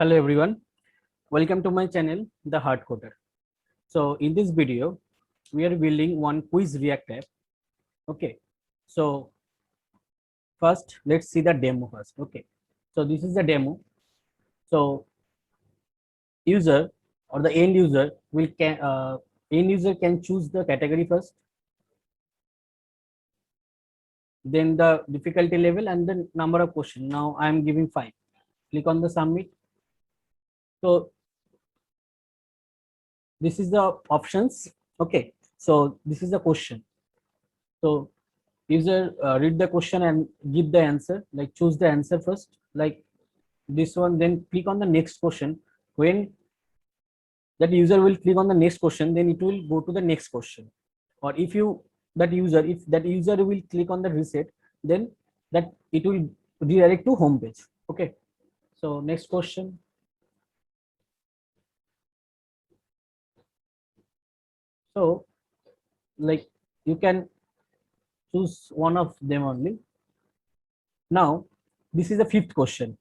Hello everyone, welcome to my channel The Hard Coder. So in this video we are building one quiz React app. Okay, so first let's see the demo first. Okay, so this is the demo. So user or the end user can choose the category first, then the difficulty level and the number of questions. Now I am giving 5. Click on the submit. So this is the options. Okay, so this is the question. So user read the question and give the answer, like choose the answer first, like this one, then click on the next question. When that user will click on the next question, then it will go to the next question. Or if that user will click on the reset, then that it will redirect to home page. Okay, so next question. So like you can choose one of them only. Now this is the 5th question,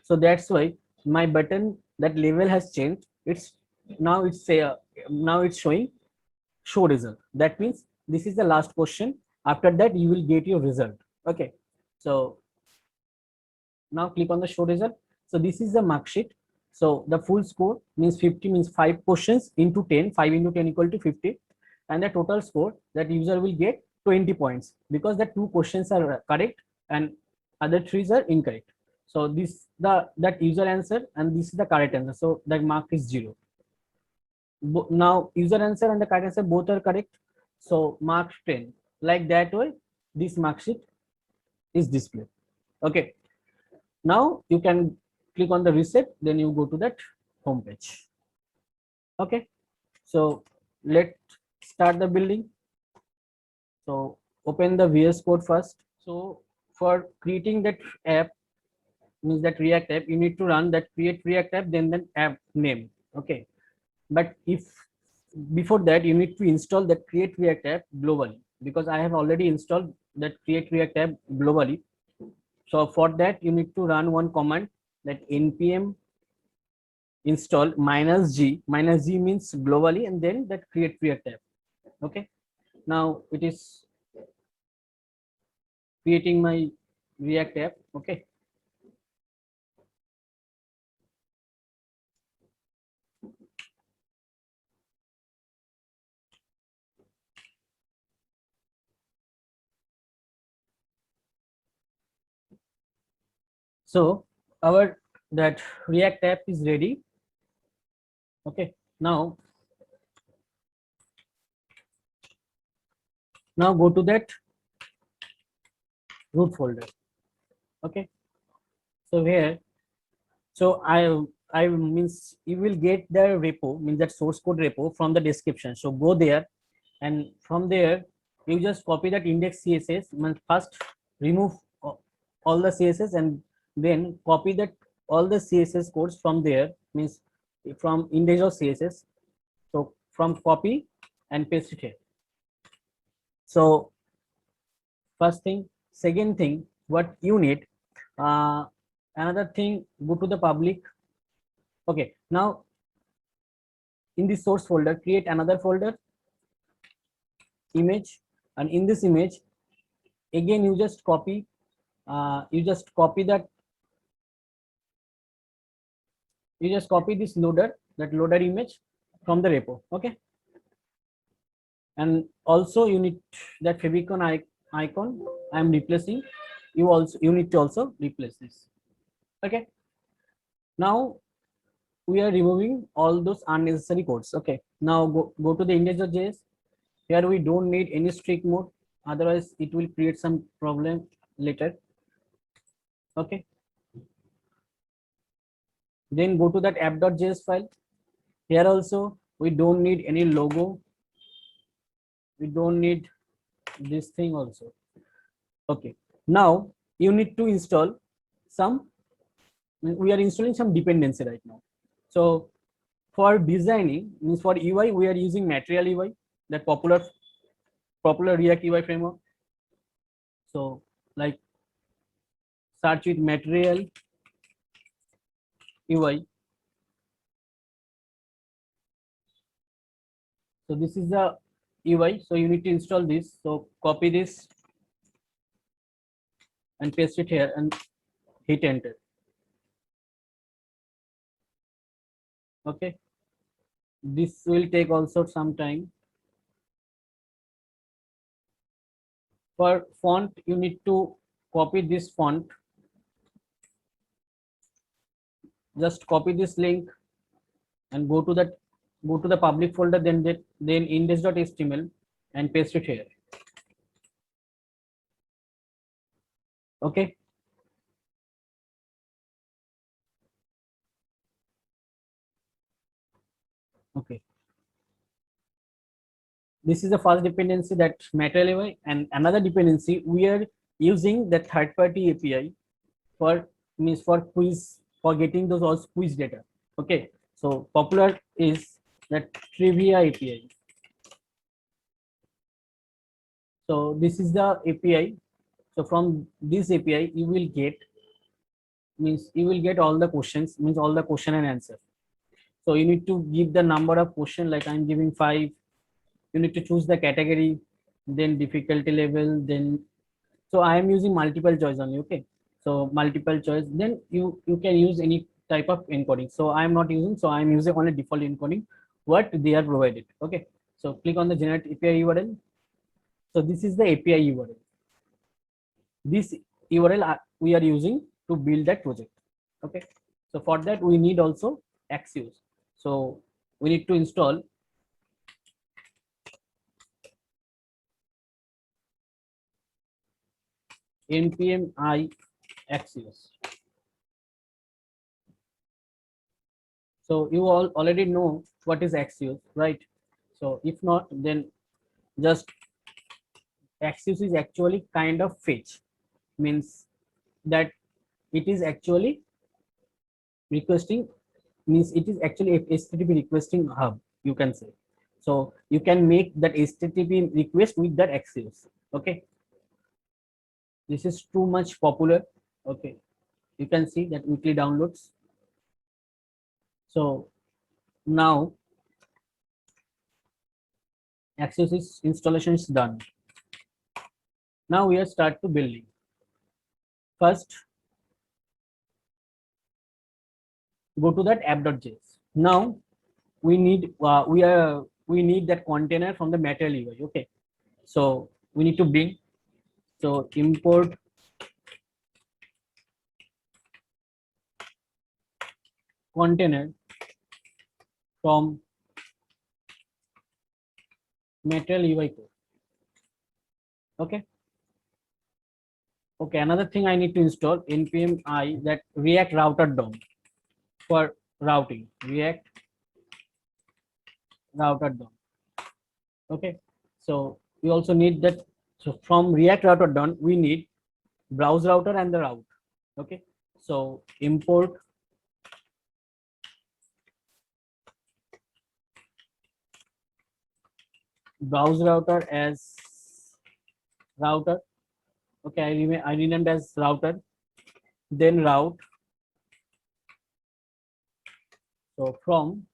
so that's why my button that level has changed. It's now it's showing show result. That means this is the last question. After that you will get your result. Okay, so now click on the show result. So this is the mark sheet. So the full score means 50, means 5 questions into 10, 5 into 10 equal to 50, and the total score that user will get 20 points because the 2 questions are correct and other 3 are incorrect. So that user answer and this is the correct answer, so that mark is 0. Now user answer and the correct answer both are correct, so mark 10. Like that way this mark sheet is displayed. Okay, now you can click on the reset, then you go to that home page. Okay, so let's start the building. So open the VS Code first. So for creating that app, means that React app, you need to run that create React app, then app name. Okay, but if before that you need to install that create React app globally, because I have already installed that create React app globally. So for that you need to run one command, that npm install -g. -g means globally, and then that create React app. Okay, now it is creating my React app. Okay, so our that React app is ready. Okay, now go to that root folder. Okay, so here, so I means you will get the repo, means that source code repo from the description. So go there, and from there you just copy that index css. First remove all the css and then copy that all the css codes from there, means from index of css. So from copy and paste it here. So first thing. Second thing, what you need, another thing, go to the public. Okay, now in the source folder create another folder, image, and in this image again you just copy this loader, that loader image from the repo. Okay, and also you need that favicon icon I am replacing. You need to also replace this. Okay, now we are removing all those unnecessary codes. Okay, now go to the index.js. Here we don't need any strict mode, otherwise it will create some problem later. Okay, then go to that app.js file. Here also we don't need any logo, we don't need this thing also. Okay, now you need to install some, we are installing some dependency right now. So for designing, means for UI, we are using Material UI, that popular React UI framework. So like search with Material UI, So this is the UI. So you need to install this. So copy this and paste it here and hit enter. Okay, this will take also some time. For font, you need to copy this font. Just copy this link and go to the public folder, then index.html and paste it here. Okay. Okay. This is the first dependency, that material UI, and another dependency we are using the third party API for for quiz, for getting those all quiz data. Okay. So popular is that trivia API. So this is the API. So from this API you will get, you will get all the questions, all the question and answer. So you need to give the number of question, like I'm giving 5. You need to choose the category, then difficulty level, then, so I am using multiple choice only. Okay, so multiple choice, then you can use any type of encoding. So I am not using, so I am using only default encoding what they are provided. Okay, so click on the generate API URL. So this is the API URL. This URL we are using to build that project. Okay, so for that we need also Axios. So we need to install npm I Axios. So you all already know what is Axios, right? So if not, then just Axios is actually kind of fetch, means that it is actually requesting, means it is actually a HTTP requesting hub, you can say. So you can make that HTTP request with that Axios. Okay, this is too much popular. Okay, you can see that weekly downloads. So now Axios is installation is done. Now we are start to building. First, go to that app.js. Now we need we need that container from the material UI. Okay, so we need to bring, so import container from material UI code. Okay, okay, another thing I need to install npm I that react router DOM for routing, react router DOM. Okay, so we also need that. So from react router DOM we need browse router and the route. Okay, so import browse router as router. Okay, I renamed as router, then route. So from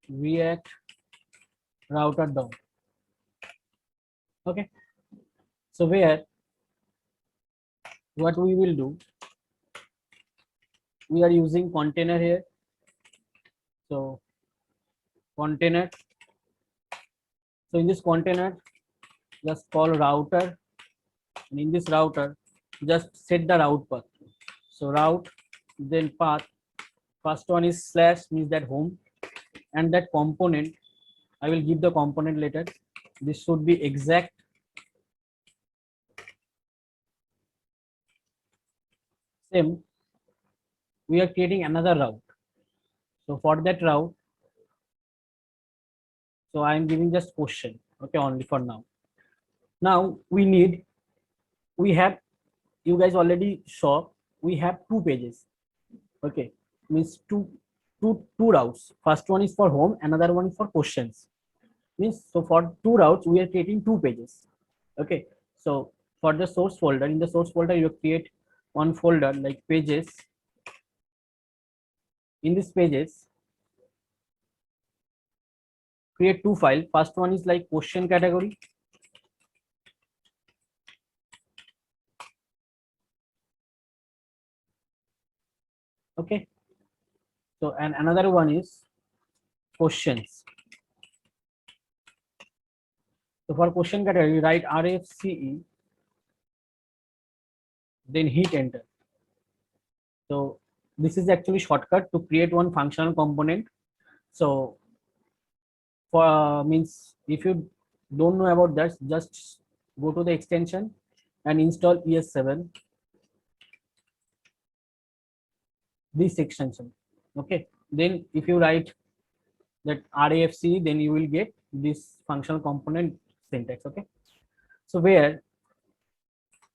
react router DOM. Okay, so where what we will do, we are using container here. So container, so in this container just call router, and in this router just set the route path. So route, then path, first one is slash, means that home, and that component I will give the component later. This should be exact. Same, we are creating another route. So for that route, so I am giving just question. Okay, only for now. Now we have, you guys already saw, we have 2 pages. Okay, means two routes. First one is for home, another one is for questions. Means, so for 2 routes we are creating 2 pages. Okay, so for the source folder, in the source folder you create one folder like pages. In this pages create two files. First one is like question category. Okay. So, and another one is questions. So for question category, write RFCE, then hit enter. So this is actually shortcut to create one functional component. So for means if you don't know about that, just go to the extension and install ES7, this extension. Okay, then if you write that RAFC, then you will get this functional component syntax. Okay, so where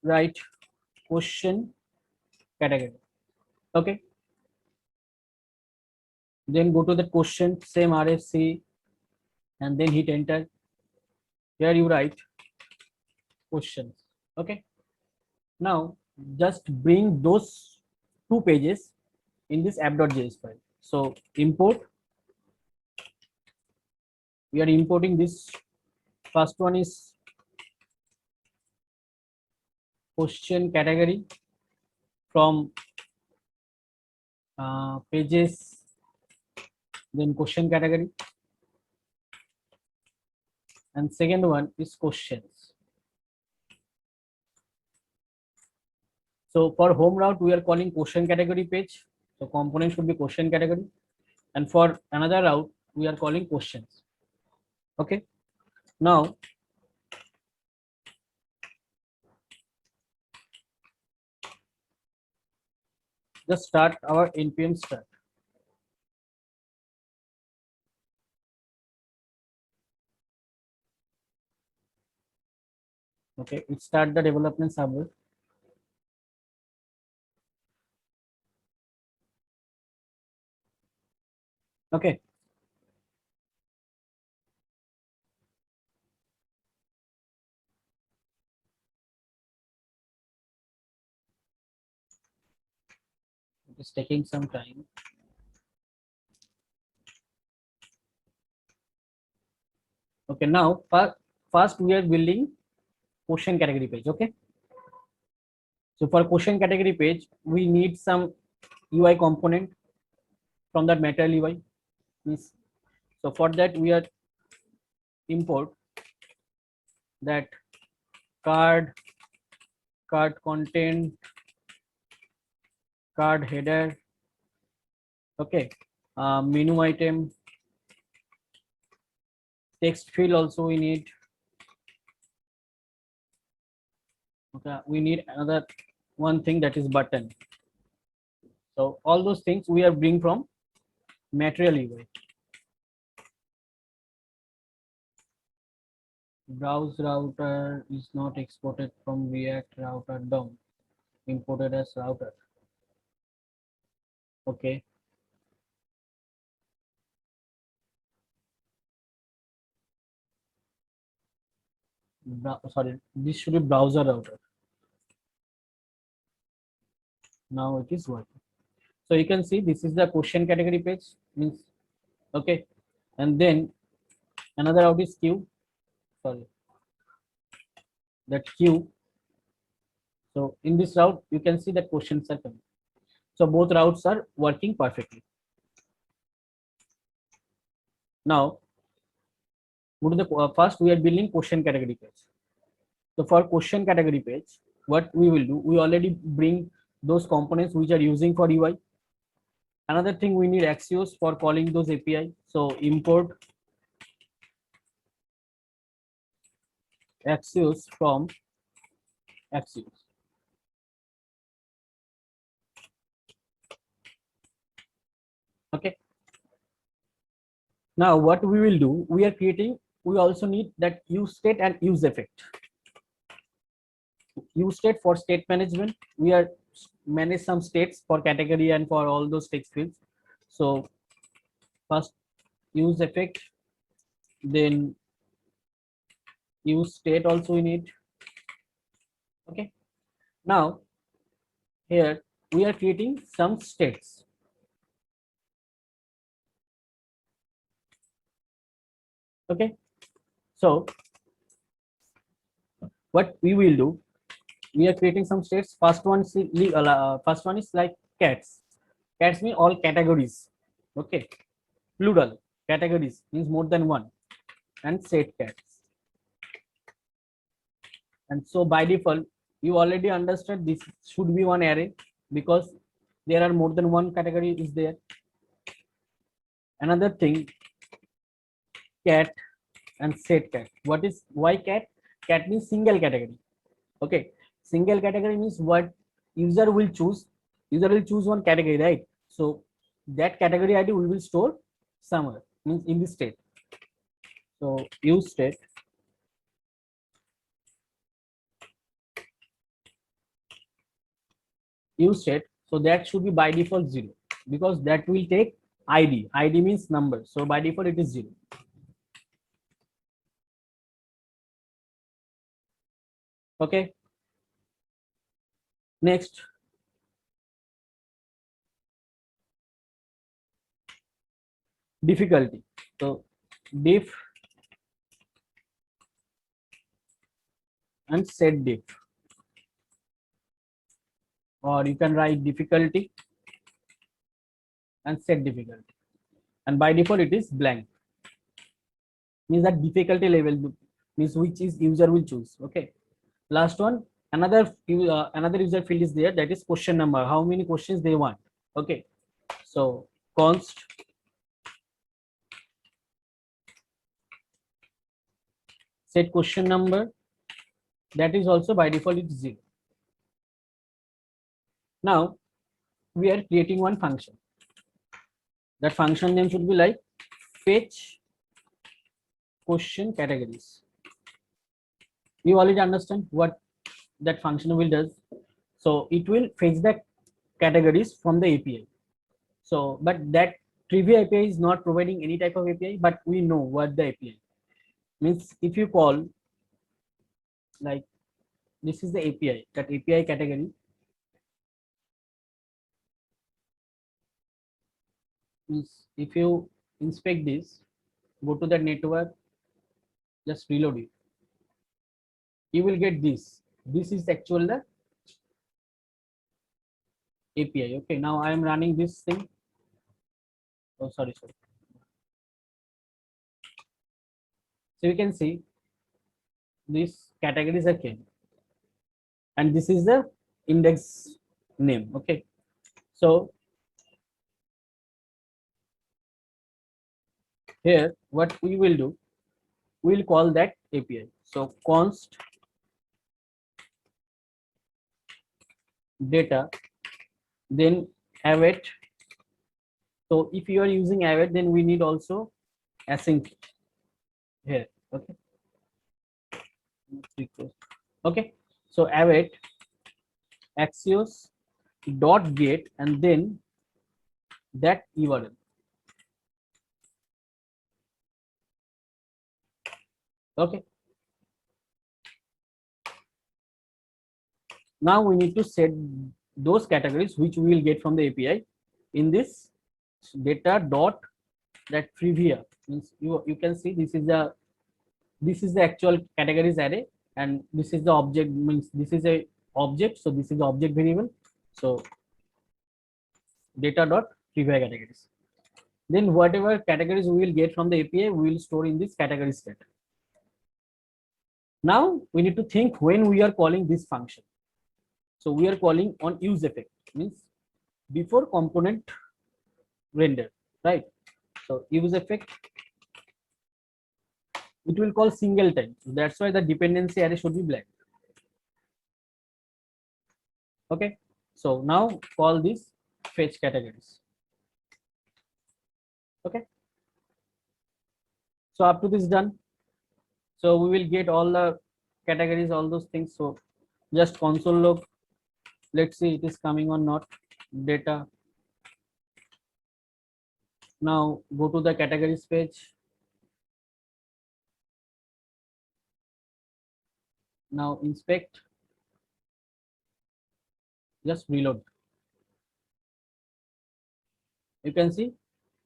write question category. Okay, then go to the question, same RFC, and then hit enter. Here you write questions. Okay, now just bring those two pages in this app.js file. So import, we are importing this. First one is question category from pages, then question category, and second one is questions. So for home route, we are calling question category page. So component should be question category, and for another route, we are calling questions. Okay, now just start our npm start. Okay, it start the development server. Okay, it is taking some time. Okay, now first we are building question category page. Okay, so for question category page, we need some UI component from that material UI. So for that, we are import that card content, card header. Okay, menu item, text field also we need. Okay, we need another one thing, that is button. So all those things we are bring from material UI. Browse router is not exported from React router DOM, imported as router. Okay. Sorry, this should be browser router. Now it is working. So you can see this is the question category page, means okay, and then another route is queue. Sorry, that queue. So in this route, you can see that questions are coming. So both routes are working perfectly. Now, go to the first we are building question category page. So for question category page, what we will do, we already bring those components which are using for UI. Another thing, we need Axios for calling those API. So import Axios from Axios. Okay. Now what we will do, we are creating, we also need that use state and use effect. Use state for state management. We are manage some states for category and for all those text fields. So first use effect, then use state also we need. Okay. Now here we are creating some states. Okay, so what we will do, we are creating some states. First one is like cats. Cats mean all categories. Okay, plural categories means more than one, and set cats. And so by default, you already understand this should be one array because there are more than one category is there. Another thing, cat and set cat. What is why cat? Cat means single category. Okay, single category means what user will choose. User will choose one category, right? So that category ID we will store somewhere means in this state. So use state use state. So that should be by default 0 because that will take ID. ID means number. So by default it is 0. Okay. Next, difficulty. So diff and set diff, or you can write difficulty and set difficulty. And by default it is blank. Means that difficulty level means which is user will choose. Okay. Last one, another user field is there, that is question number, how many questions they want. Okay, so const set question number, that is also by default it's 0. Now we are creating one function. That function name should be like fetch question categories. You already understand what that function will does. So it will fetch the categories from the API. So but that trivia API is not providing any type of API, but we know what the API means. If you call like this is the API, that API category means if you inspect this, go to the network, just reload it, you will get this. This is actual the API. Okay, now I am running this thing. Oh, sorry. So you can see these categories are came, and this is the index name. Okay, so here what we will do, we will call that API. So const data, then await. So if you are using await, then we need also async here. Okay. Okay. So await axios dot get and then that URL. Okay. Now we need to set those categories which we will get from the API in this data dot that trivia means you can see this is the actual categories array, and this is the object means this is a object, so this is the object variable. So data dot trivia categories, then whatever categories we will get from the API we will store in this category state. Now we need to think when we are calling this function. So we are calling on use effect means before component render, right? So use effect it will call single time. So that's why the dependency array should be blank. Okay, so now call this fetch categories. Okay, so up to this done. So we will get all the categories, all those things. So just console log, let's see it is coming or not. Data. Now go to the categories page. Now inspect, just reload. You can see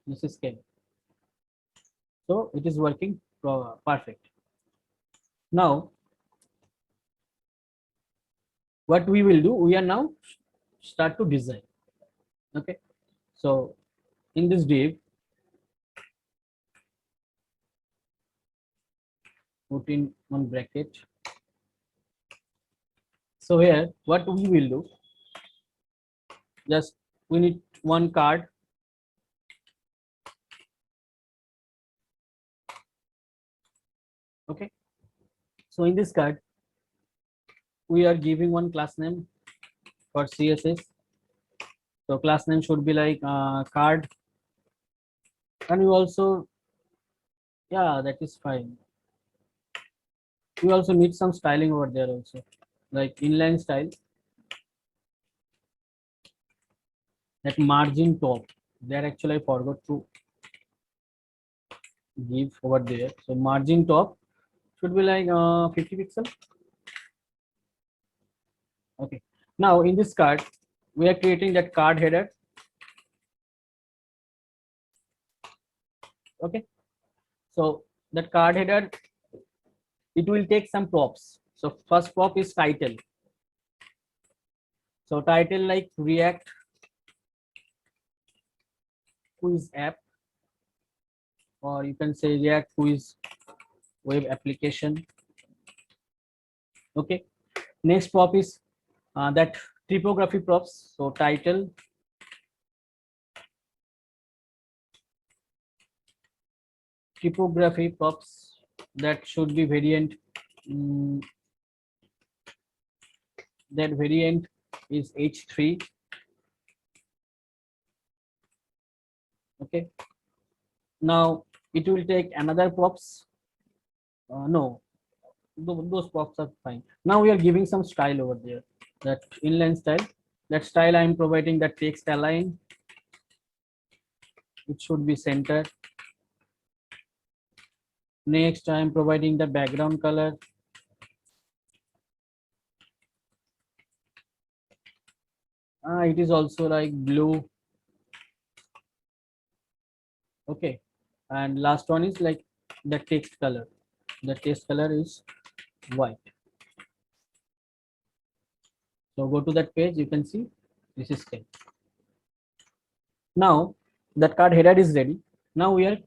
this is came. So it is working perfect. Now what we will do, we are now start to design. Okay, so in this div, put in one bracket. So here what we will do, just we need one card. Okay, so in this card we are giving one class name for CSS. So class name should be like card, and we also, yeah, that is fine. We also need some styling over there also, like inline style, that margin top, that actually I forgot to give over there. So margin top should be like 50 pixel. Okay, now in this card we are creating that card header. Okay, so that card header, it will take some props. So first prop is title. So title like React quiz app, or you can say React quiz web application. Okay, next prop is that typography props. So title, typography props, that should be variant. That variant is H3. Okay, now it will take another props. No, those props are fine. Now we are giving some style over there, that inline style. That style I am providing that text align, it should be center. Next I am providing the background color. It is also like blue. Okay, and last one is like the text color. The text color is white. So go to that page, you can see this is 10. Now that card header is ready. Now we are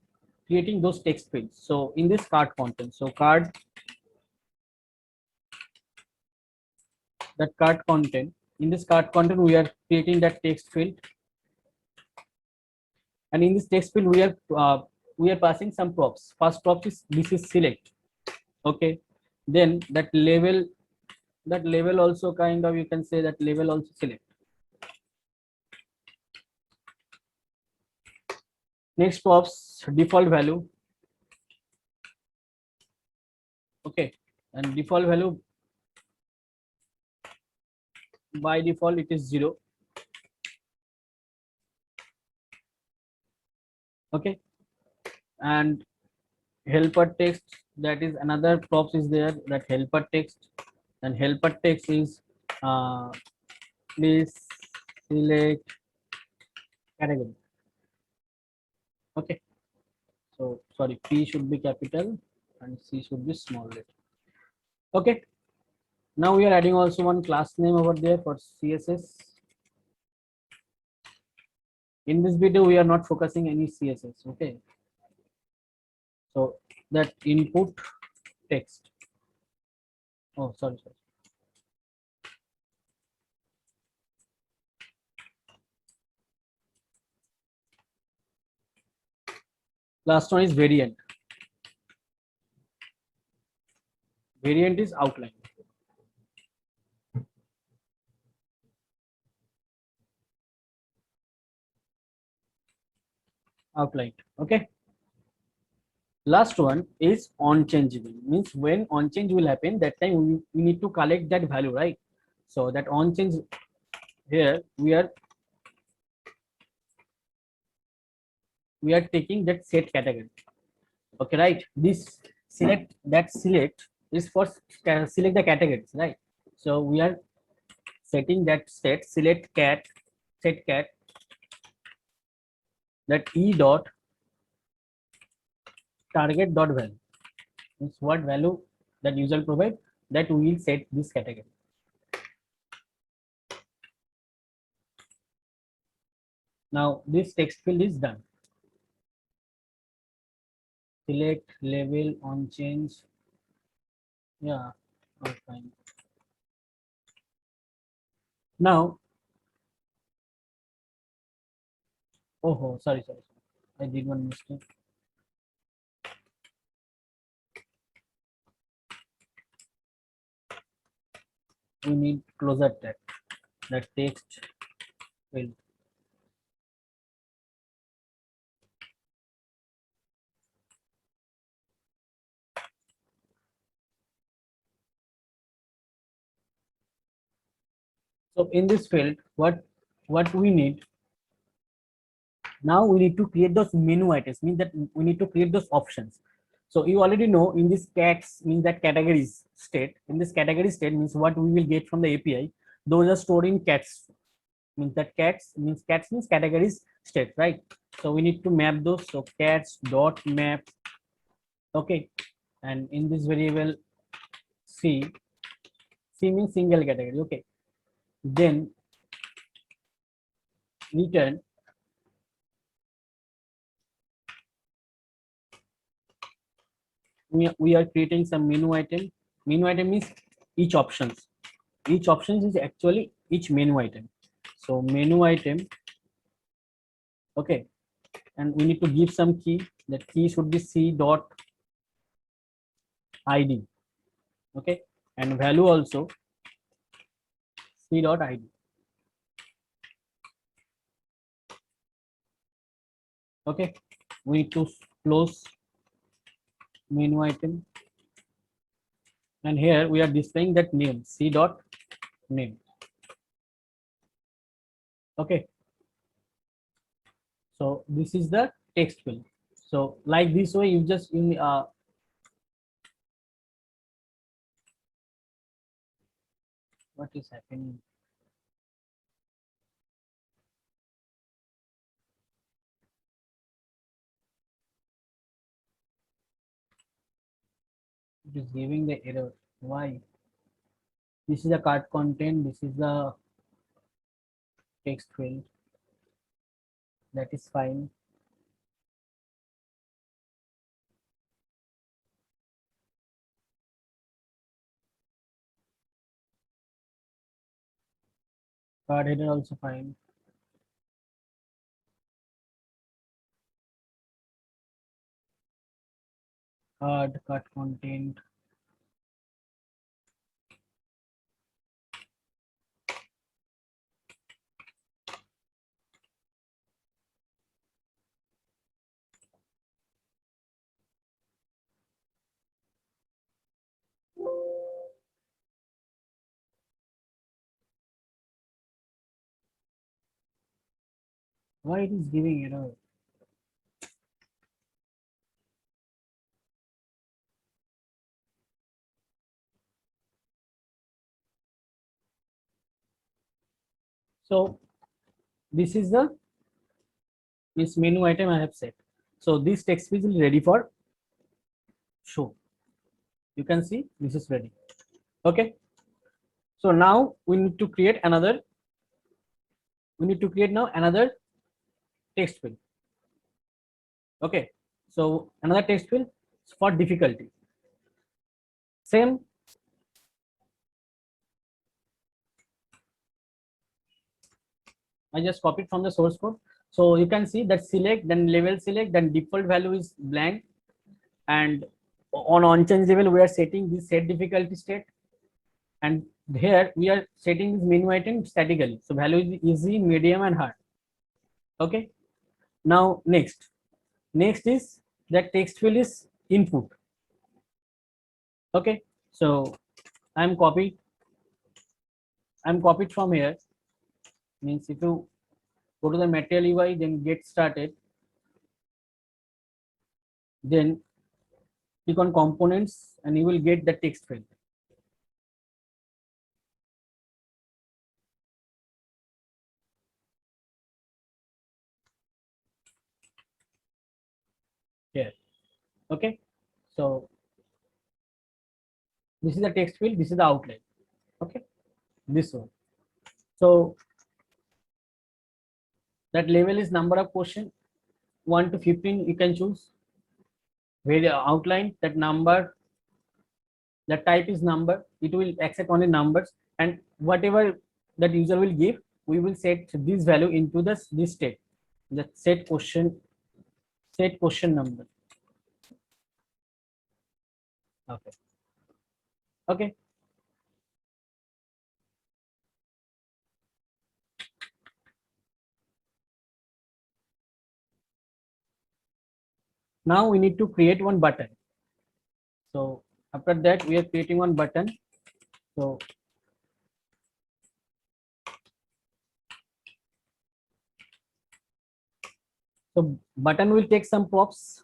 creating those text fields. So in this card content, so card, that card content, in this card content we are creating that text field, and in this text field we are passing some props. First prop is this is select. Okay, then that level also kind of, you can say that level also select. Next props default value. Okay, and default value by default it is 0. Okay, and helper text, that is another props is there, that helper text, and helper text is please select category. Okay, so sorry, P should be capital and C should be small letter. Okay, now we are adding also one class name over there for CSS. In this video we are not focusing any CSS. Okay, so that input text, oh sorry, last one is variant. Variant is outline. Outline. Okay, last one is on changeable, means when on change will happen, that time we need to collect that value, right? So that on change, here we are taking that set category. Okay, right, this select, that select is for select the categories, right? So we are setting that set select cat, set cat, that e dot target dot value. means what value that user provide, that we will set this category. Now this text field is done. Select label on change. Yeah, all fine. Now, oh, sorry. I did one mistake. We need closer tag, that text field. So in this field, what we need now, we need to create those menu items, means that we need to create those options. So you already know in this cats means that categories state. In this category state means what we will get from the API. Those are stored in cats. Means that cats means categories state, right? So we need to map those. So cats dot map. Okay, and in this variable C means single category. Okay, then return we are creating some menu item. Menu item means each options. Each options is actually each menu item. So menu item, okay, and we need to give some key. That key should be C dot ID, okay, and value also C dot ID. Okay, we need to close menu item, and here we are displaying that name C dot name. Okay, so this is the text field. So like this way, you just in what is happening? It is giving the error. Why? This is the cart content. This is the text field. That is fine. Card header also fine. Card content. Why it is giving error? So this is the this menu item I have set. So this text field is ready for show. You can see this is ready. Okay. So now we need to create another. We need to create now another text field. Okay. So another text field for difficulty. Same. I just copied from the source code. So you can see that select, then level select, then default value is blank, and on change level we are setting this set difficulty state, and here we are setting this menu item statically. So value is easy, medium, and hard. Okay. Now next is that text field is input. Okay. So I'm copied from here. Means if you go to the material UI, then get started, then click on components, and you will get the text field. Here. Okay. So This is the text field, this is the outline. Okay, this one. So that level is number of question 1 to 15 you can choose. Where outline that number, the type is number, it will accept only numbers, and whatever that user will give, we will set this value into this state, the set question number. Okay. Okay. Now we need to create one button. So after that we are creating one button. So button will take some props.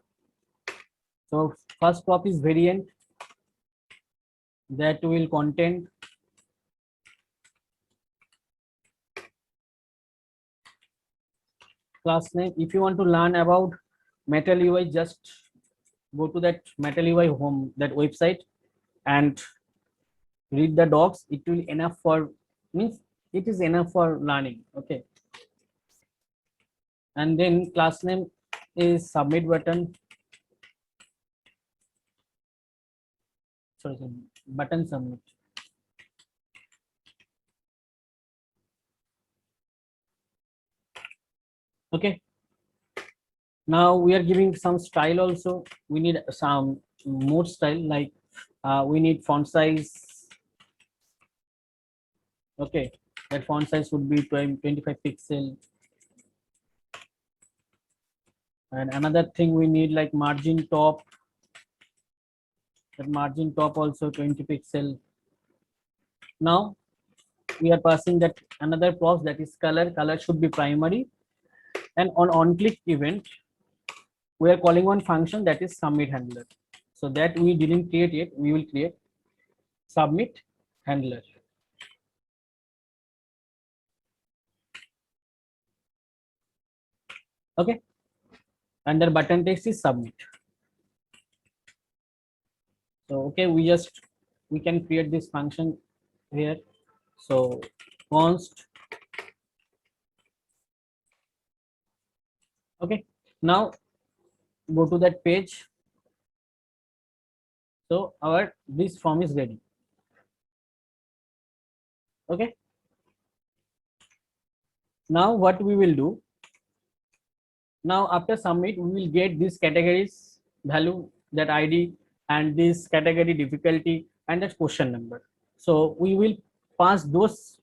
So first prop is variant, that will contain class name. If you want to learn about Metal UI, just go to that Metal UI home, that website, and read the docs. It will enough for, means it is enough for learning. Okay. And then class name is submit button. Sorry, button submit. Okay. Now we are giving some style also. We need some more style, like we need font size. Okay, that font size would be 25 pixel. And another thing we need, like margin top. That margin top also 20 pixel. Now we are passing that another props, that is color. Color should be primary. And on click event, we are calling one function, that is submit handler. So that we didn't create yet, we will create submit handler. Okay, under button text is submit. So okay, we can create this function here. So const. Okay, now go to that page. So our this form is ready. Okay, now what we will do, now after submit we will get this categories value, that ID, and this category difficulty, and that question number. So we will pass those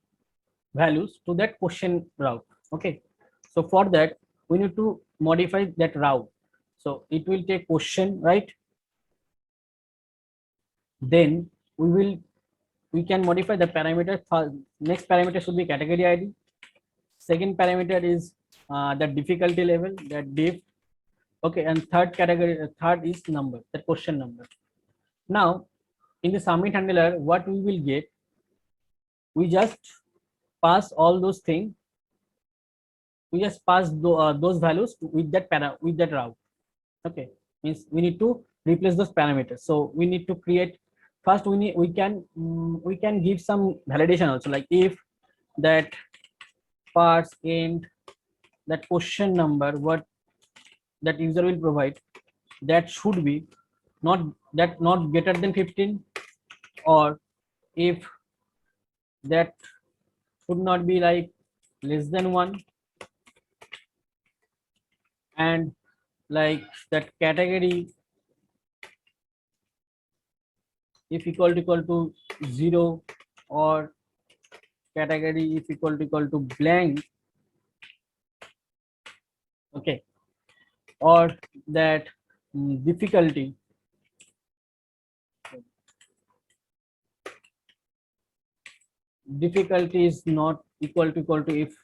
values to that question route. Okay, so for that we need to modify that route. So it will take question, right? Then we can modify the parameter. Next parameter should be category ID. Second parameter is the difficulty level, that diff. Okay, and third is number, the question number. Now in the submit handler, what we will get, we just pass all those things. We just pass those values with that route. Okay, means we need to replace those parameters. So we need to create, first we can give some validation also, like if that parts end, that question number what that user will provide, that should be not greater than 15, or if that should not be like less than 1, and like that category if equal to 0, or category if equal to blank. Okay, or that difficulty is not equal to if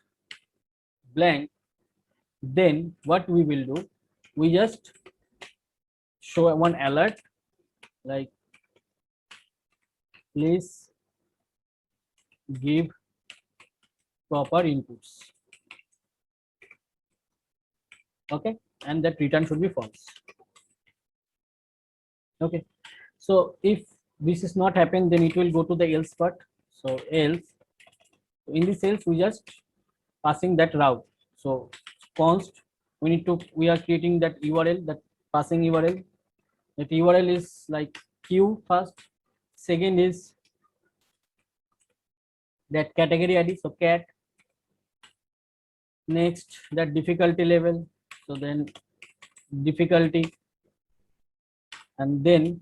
blank. Then what we will do, we just show one alert, like please give proper inputs. Okay, and that return should be false. Okay, so if this is not happen, then it will go to the else part. So else, in this else we just passing that route. So const, we are creating that URL, that passing URL. That URL is like q first, second is that category ID, so cat, next that difficulty level, so then difficulty, and then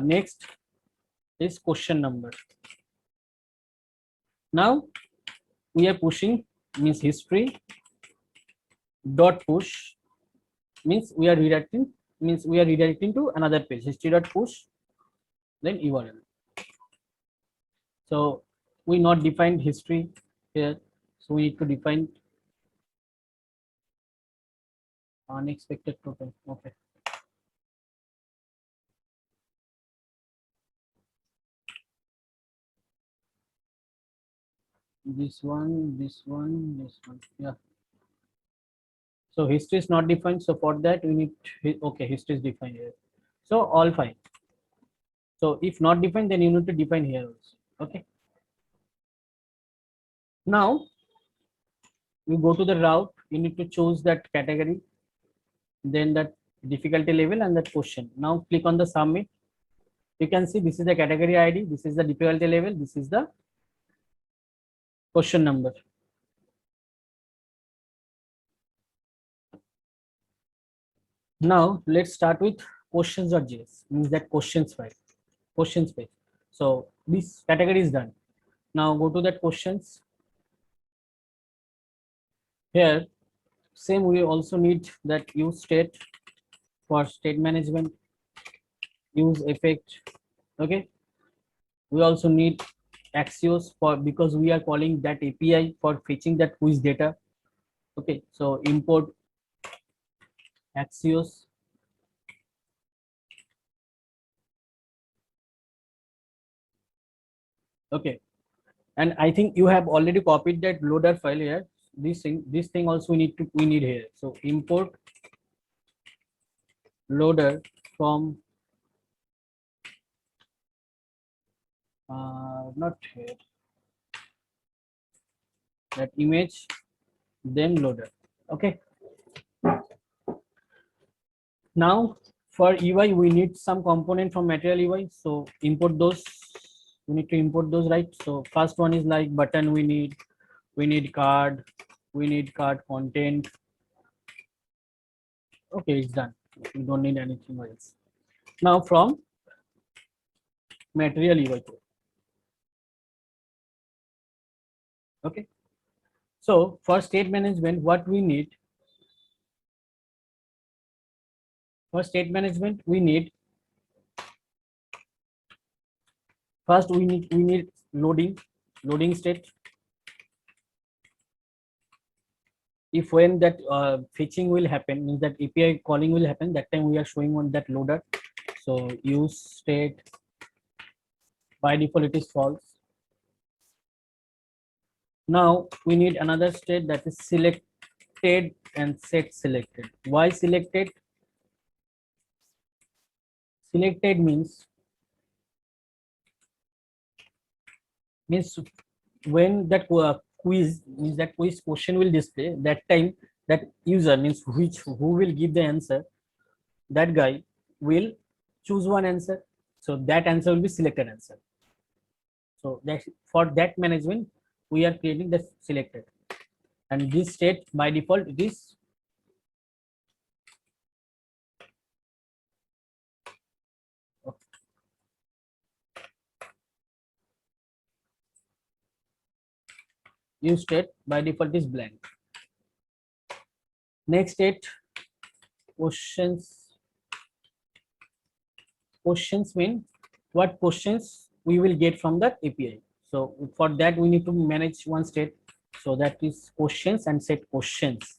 next is question number. Now we are pushing, means history dot push, means we are redirecting to another page, history dot push, then URL. So we not defined history here, so we need to define unexpected total. Okay. This one, this one, this one. Yeah. So history is not defined. So for that we need, okay, history is defined here. So all fine. So if not defined, then you need to define here also. Okay. Now you go to the route, you need to choose that category, then that difficulty level and that question. Now click on the submit. You can see this is the category ID, this is the difficulty level, this is the question number. Now let's start with questions.js, means that questions file, questions page. So this category is done. Now go to that questions. Here, same, we also need that use state for state management, use effect. Okay. We also need Axios for, because we are calling that API for fetching that quiz data. Okay. So import Axios. Okay. And I think you have already copied that loader file here. This thing also we need here. So import loader from not here, that image, then loader. Okay. Now for UI we need some component from material UI, so import those. We need to import those, right? So first one is like button, we need card, we need card content. Okay, it's done. We don't need anything else. Now from material UI code. Okay. So for state management, what we need, for state management, we need, first we need loading state. If when that fetching will happen, means that API calling will happen, that time we are showing on that loader. So use state, by default it is false. Now we need another state, that is selected and set selected. Why selected? Selected means when that quiz, means that quiz question will display, that time that user, means who will give the answer, that guy will choose one answer, so that answer will be selected answer. So that, for that management we are creating the selected, and this state by default it is use state by default is blank. Next state, questions. Questions mean what questions we will get from that API. So for that we need to manage one state, so that is questions and set questions.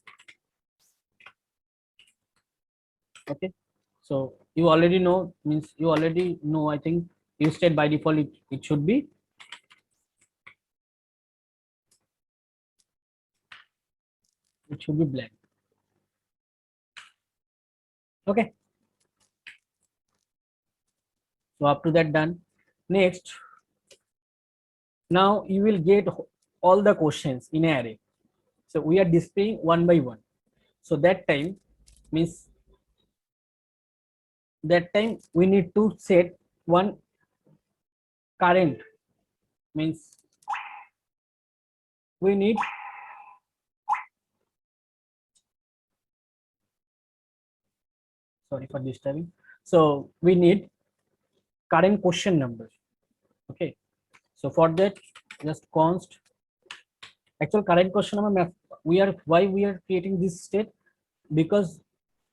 Okay. So you already know, means you already know, I think use state by default it should be blank. Okay. So up to that done. Next, now you will get all the questions in an array. So we are displaying one by one. So that time means we need to set one current, means we need sorry for disturbing. So we need current question number. Okay. So for that, just const actual current question number. We are why we are creating this state, because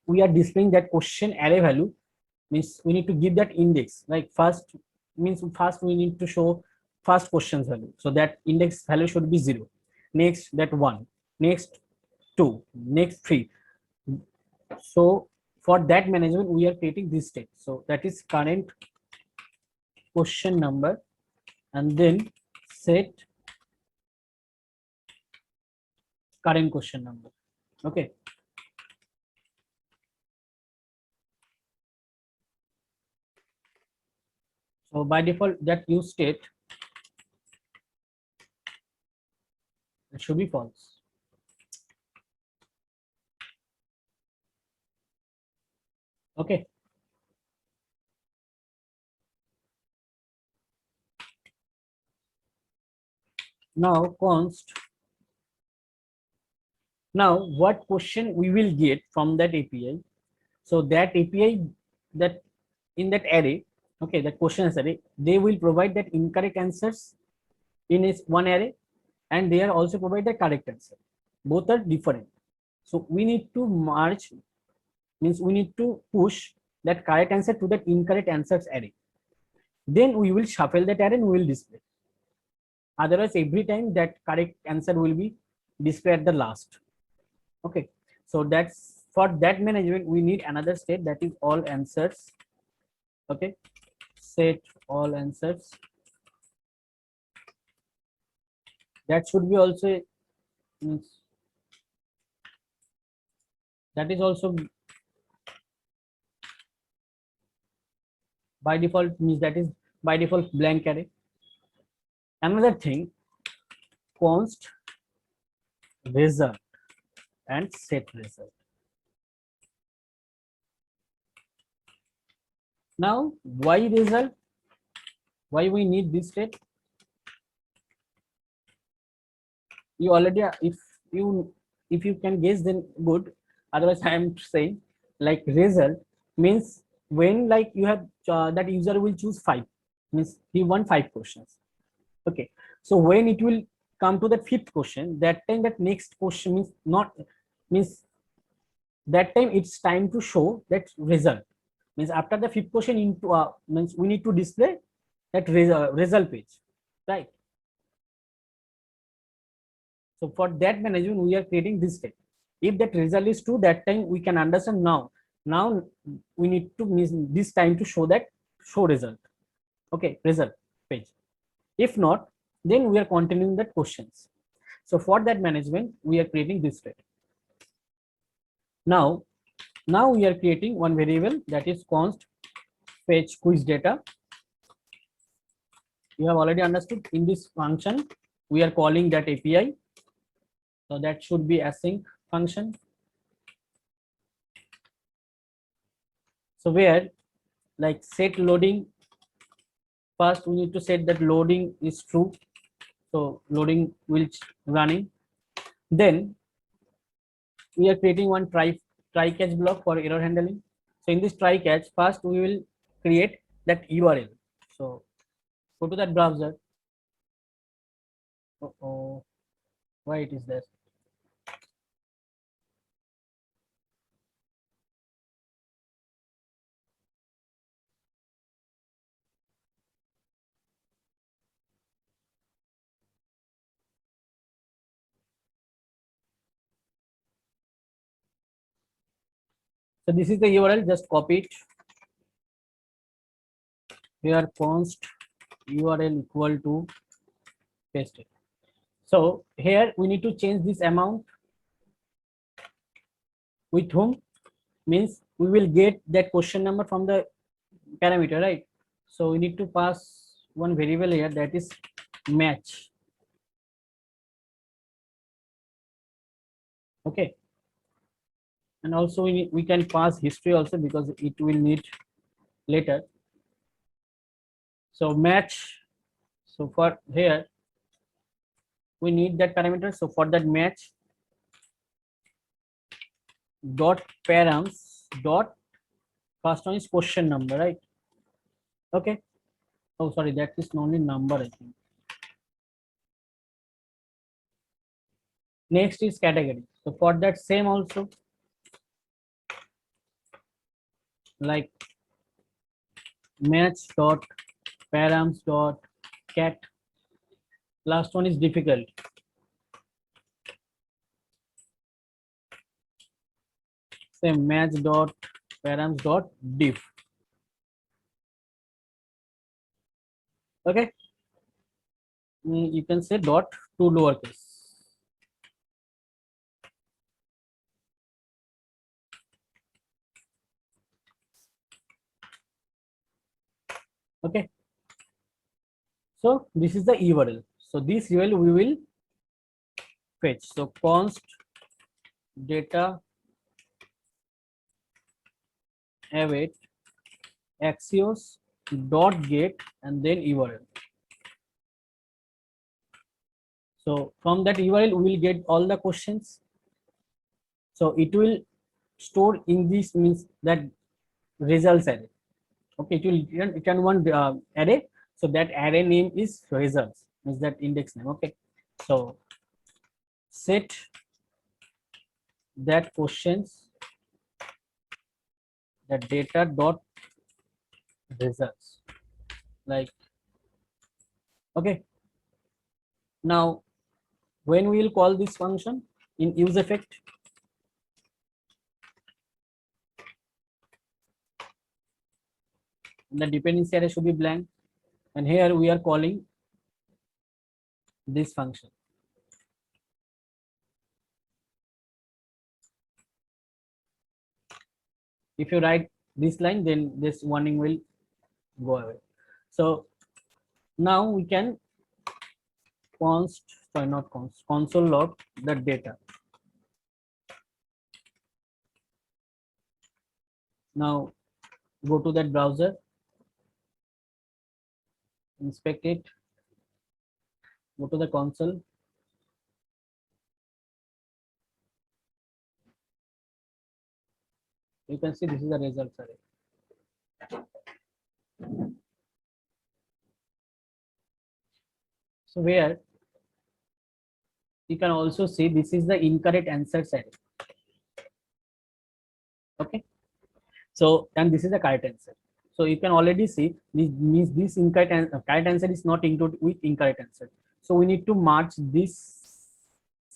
we are displaying that question array value, means we need to give that index, like first means first we need to show first questions value, so that index value should be 0, next that 1, next 2, next 3. So for that management we are creating this state, so that is current question number, and then set current question number. Okay. So by default that use state, it should be false. Okay. Now const, now what question we will get from that API. So that API, that in that array, okay, that questions array, they will provide that incorrect answers in its one array, and they are also provide the correct answer. Both are different. So we need to merge, means we need to push that correct answer to that incorrect answers array. Then we will shuffle that array and we will display. Otherwise, every time that correct answer will be displayed at the last. Okay. So that's for that management, we need another state, that is all answers. Okay. Set all answers. That should be also, means that is also by default, means that is by default blank array. Another thing, const result and set result. Now why result, why we need this state? You already, if you can guess, then good. Otherwise I am saying, like result means when like you have that user will choose 5, means he won 5 questions. Okay. So when it will come to the 5th question, that time that next question means not, means that time it's time to show that result, means after the 5th question into means we need to display that result page, right? So for that management, we are creating this step. If that result is true, that time we can understand now. Now we need to miss this time to show that show result. Okay, result page. If not, then we are continuing the questions. So for that management, we are creating this step. Now we are creating one variable, that is const fetch quiz data. You have already understood, in this function we are calling that API. So that should be async function. So where like set loading, first we need to set that loading is true. So loading will running. Then we are creating one try catch block for error handling. So in this try catch, first we will create that URL. So go to that browser. Oh, why it is there? So this is the URL, just copy it. Here const URL equal to paste it. So here we need to change this amount with whom, means we will get that question number from the parameter, right? So we need to pass one variable here, that is match. Okay, and also we can pass history also, because it will need later. So match, so for here we need that parameter. So for that match dot params dot, first one is question number, right? Okay, oh sorry, that is only number, I think. Next is category. So for that same also, like match dot params dot cat. Last one is difficult. Same match dot params dot diff. Okay, you can say dot to lowercase. Okay, so this is the URL. So this URL we will fetch. So const data await axios dot get and then URL. So from that URL we will get all the questions. So it will store in this, means that results array. Okay, it will return one array. So that array name is results, is that index name. Okay, so set that questions, that data dot results, like, okay. Now when we will call this function in use effect, the dependency array should be blank, and here we are calling this function. If you write this line, then this warning will go away. So now we can console log the data. Now go to that browser, inspect it, go to the console. You can see this is the results array. So where you can also see this is the incorrect answers array. Okay, so and this is the correct answer. So you can already see this means this correct answer is not included with incorrect answer. So we need to merge this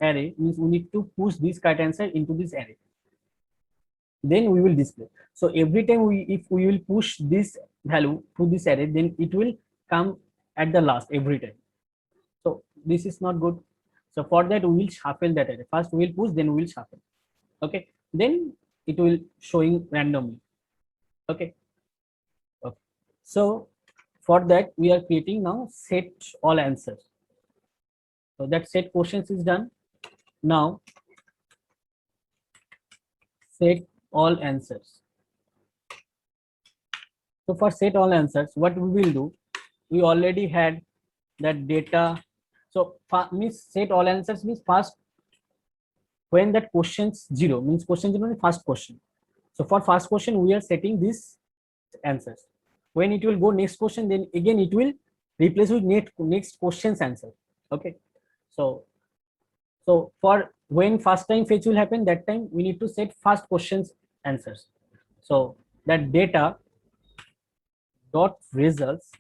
array, means we need to push this correct answer into this array. Then we will display. So every time if we will push this value to this array, then it will come at the last every time. So this is not good. So for that we will shuffle that array. First we will push, then we will shuffle. Okay, then it will showing randomly. Okay. Okay. So for that we are creating now set all answers. So that set questions is done. Now set all answers. So for set all answers, what we will do, we already had that data. So means set all answers means first when that questions 0 means question 0 is first question. So for first question we are setting this answers. When it will go next question, then again it will replace with next question's answer. Okay, so for when first time fetch will happen, that time we need to set first question's answers. So that data dot results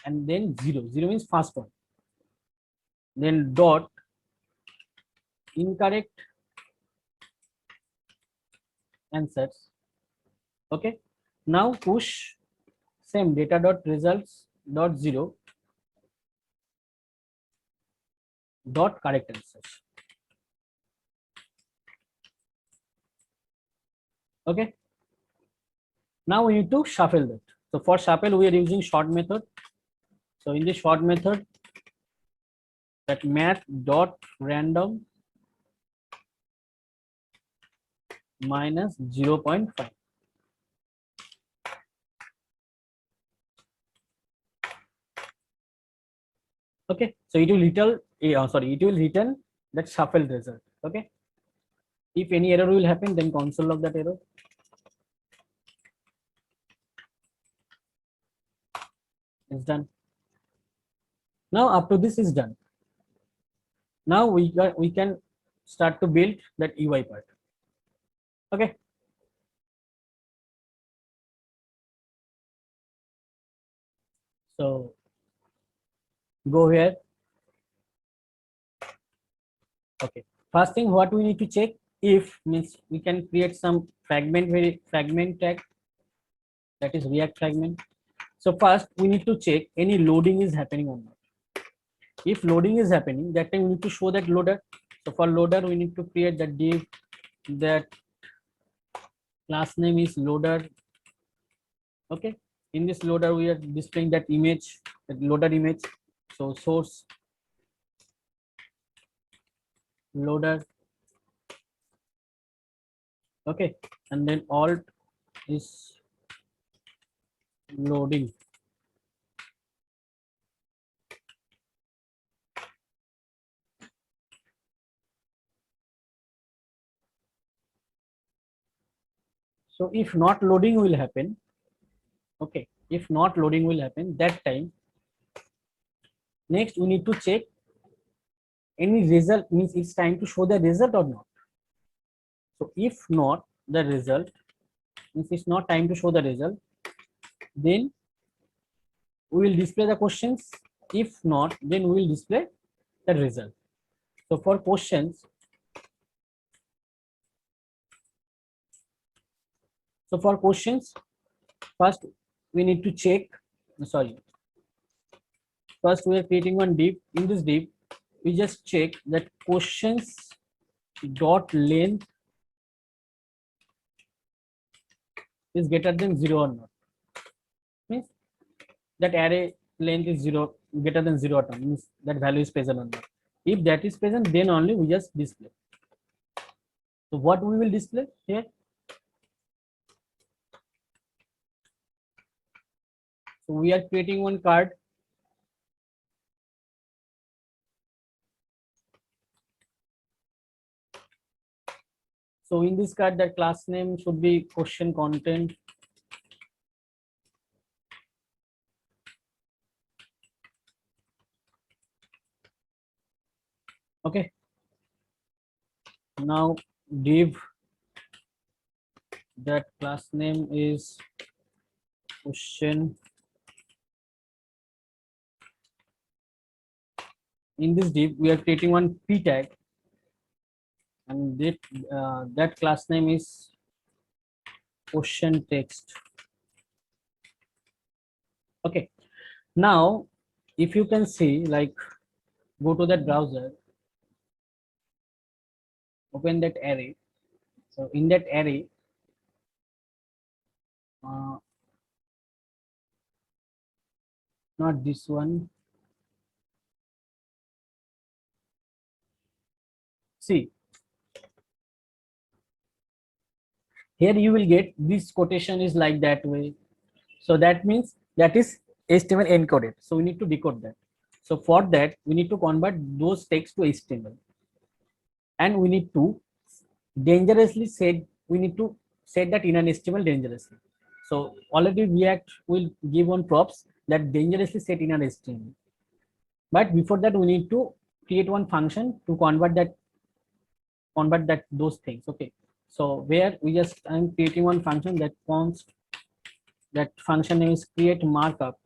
and then 0 means first one, then dot incorrect answers. Okay, now push same data dot results dot 0 dot correct answers. Okay, Now we need to shuffle that. So for shuffle, we are using short method. So in this short method, that math dot random minus 0.5. Okay, so it will it will return that shuffled result. Okay, if any error will happen, then console log that error. It's done. Now up to this is done. Now we can start to build that UI part. Okay. So go here. Okay. First thing, what we need to check, if means we can create some fragment tag, that is React fragment. So first we need to check any loading is happening or not. If loading is happening, that time we need to show that loader. So for loader, we need to create that div, that class name is loader. Okay. In this loader, we are displaying that image, that loader image. So source loader. Okay. And then alt is loading. So if not loading will happen, okay, if not loading will happen, that time, next we need to check any result, means it's time to show the result or not. So if not the result, means it's not time to show the result, then we will display the questions. If not, then we will display the result. So for questions, first we need to check, sorry, first we are creating one div. In this div, we just check that questions dot length is greater than 0 or not. Means that array length is 0, greater than 0 or not, means that value is present or not. If that is present, then only we just display. So what we will display here? So we are creating one card. So in this card, that class name should be question content. Okay. Now div, that class name is question. In this div, we are creating one p tag, and that class name is question text. Okay. Now, if you can see, like, go to that browser, open that array. So in that array, not this one. See, here you will get this quotation is like that way. So that means that is HTML encoded. So we need to decode that. So for that, we need to convert those text to HTML. And we need to dangerously set, we need to set that in an HTML dangerously. So already React will give one props that dangerously set in an HTML. But before that, we need to create one function to convert that those things. Okay. So where we just, I'm creating one function that const, that function name is create markup.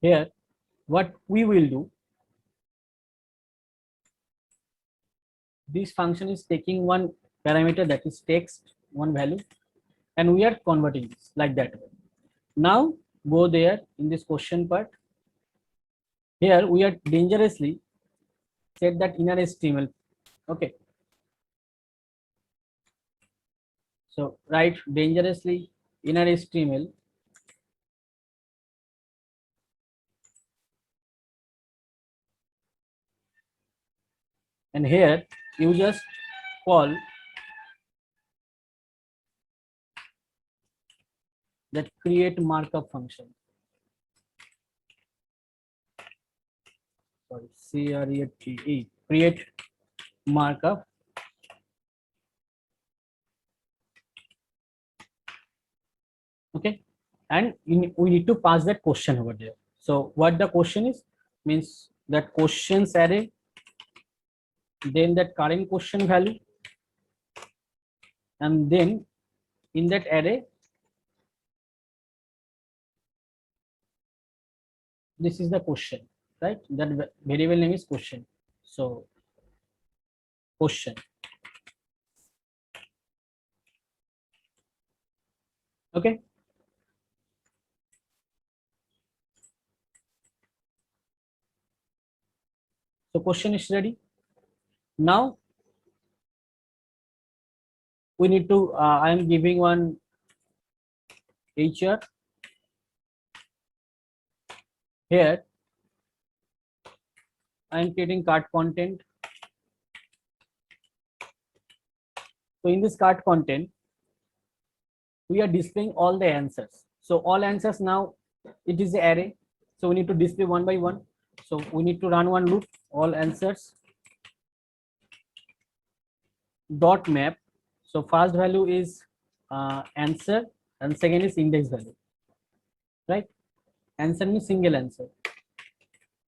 Here, what we will do, this function is taking one parameter, that is text, one value, and we are converting this like that. Now go there in this question part. Here we are dangerously set that inner HTML. Okay. So write dangerously inner HTML and here you just call that create markup function. Sorry, CREATE, create markup. Okay, and we need to pass that question over there. So what the question is means that questions array, then that current question value, and then in that array this is the question, right? That variable name is question. So question. Okay, so question is ready. Now we need to I am giving one HR here. I am creating cart content. So in this cart content we are displaying all the answers. So all answers now, it is the array, so we need to display one by one. So we need to run one loop, all answers dot map. So first value is answer and second is index value, right? Answer means single answer,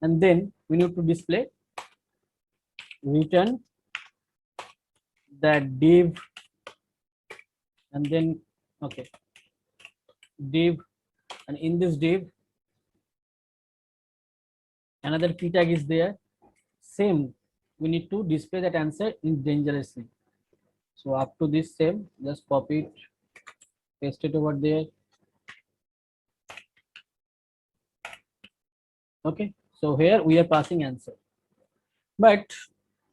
and then we need to display return that div, and then okay, div, and in this div another p tag is there. Same, we need to display that answer in dangerously. So up to this same, just copy it, paste it over there. Okay, so here we are passing answer, but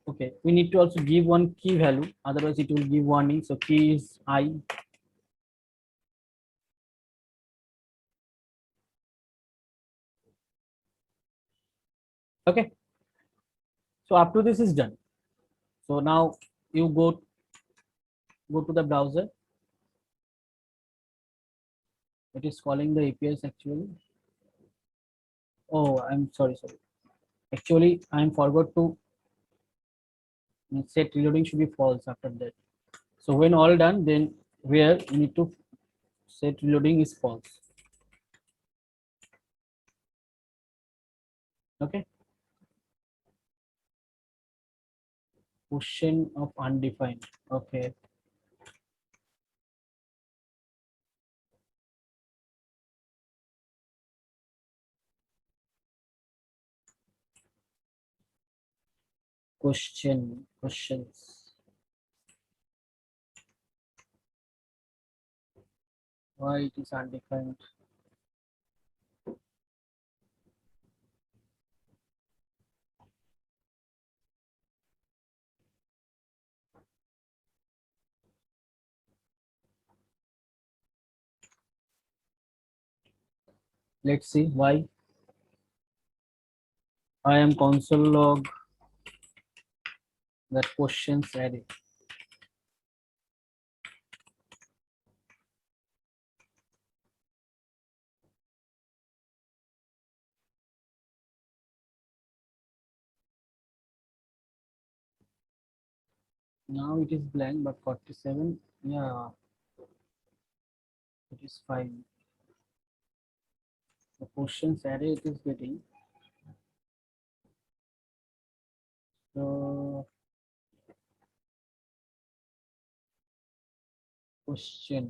okay, we need to also give one key value, otherwise it will give warning. So key is I. Okay, so up to this is done. So now you go to the browser. It is calling the APIs actually. Oh, I'm sorry. Actually, I'm forgot to set reloading should be false after that. So when all done, then where you need to set reloading is false. Okay. Question of undefined. Okay. Questions. Why it is undefined? Let's see why. I am console log that questions array. Now it is blank, but 47. Yeah, it is fine. The questions array it is getting. So question.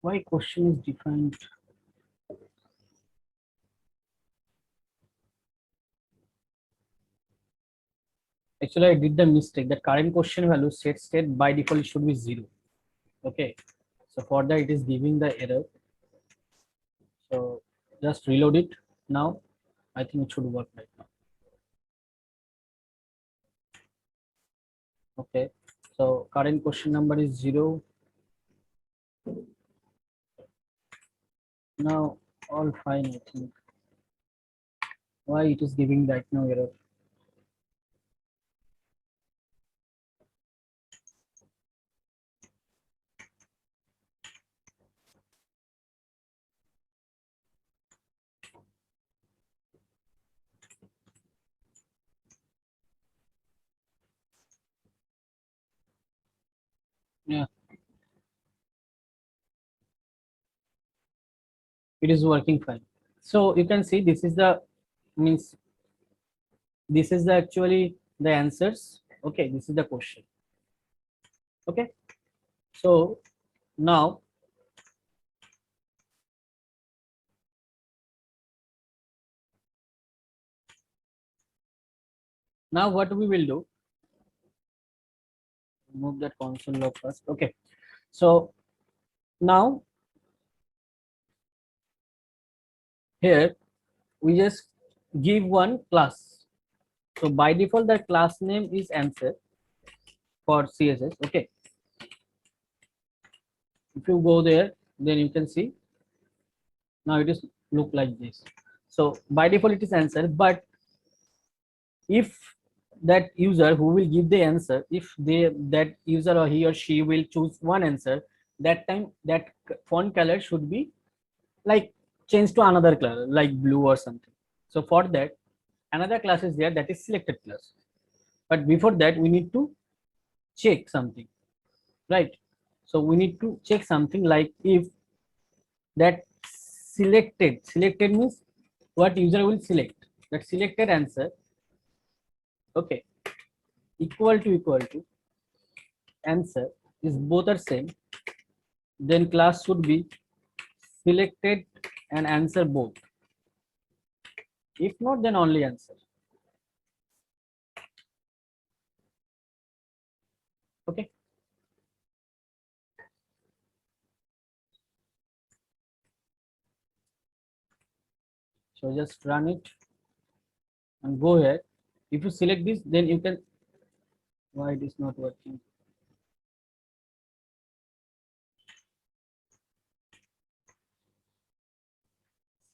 Why question is defined? Actually, I did the mistake. The current question value set state by default should be 0. Okay, so for that it is giving the error. So just reload it now. I think it should work right now. Okay, so current question number is 0. Now all fine, I think. Why it is giving right now error? Yeah, it is working fine. So you can see this is the means this is the actually the answers. Okay, this is the question. Okay, so now what we will do, move that console log first. Okay, so now here we just give one class. So by default the class name is answer for CSS. Okay, if you go there, then you can see now it is look like this. So by default it is answer, but if that user who will give the answer, if that user or he or she will choose one answer, that time that font color should be like changed to another color like blue or something. So for that another class is there, that is selected class. But before that we need to check something, right? So we need to check something like if that selected means what user will select, that selected answer, okay, equal to answer is both are same, then class should be selected and answer both. If not, then only answer. Okay, so just run it and go here. If you select this, then you can, why it is not working?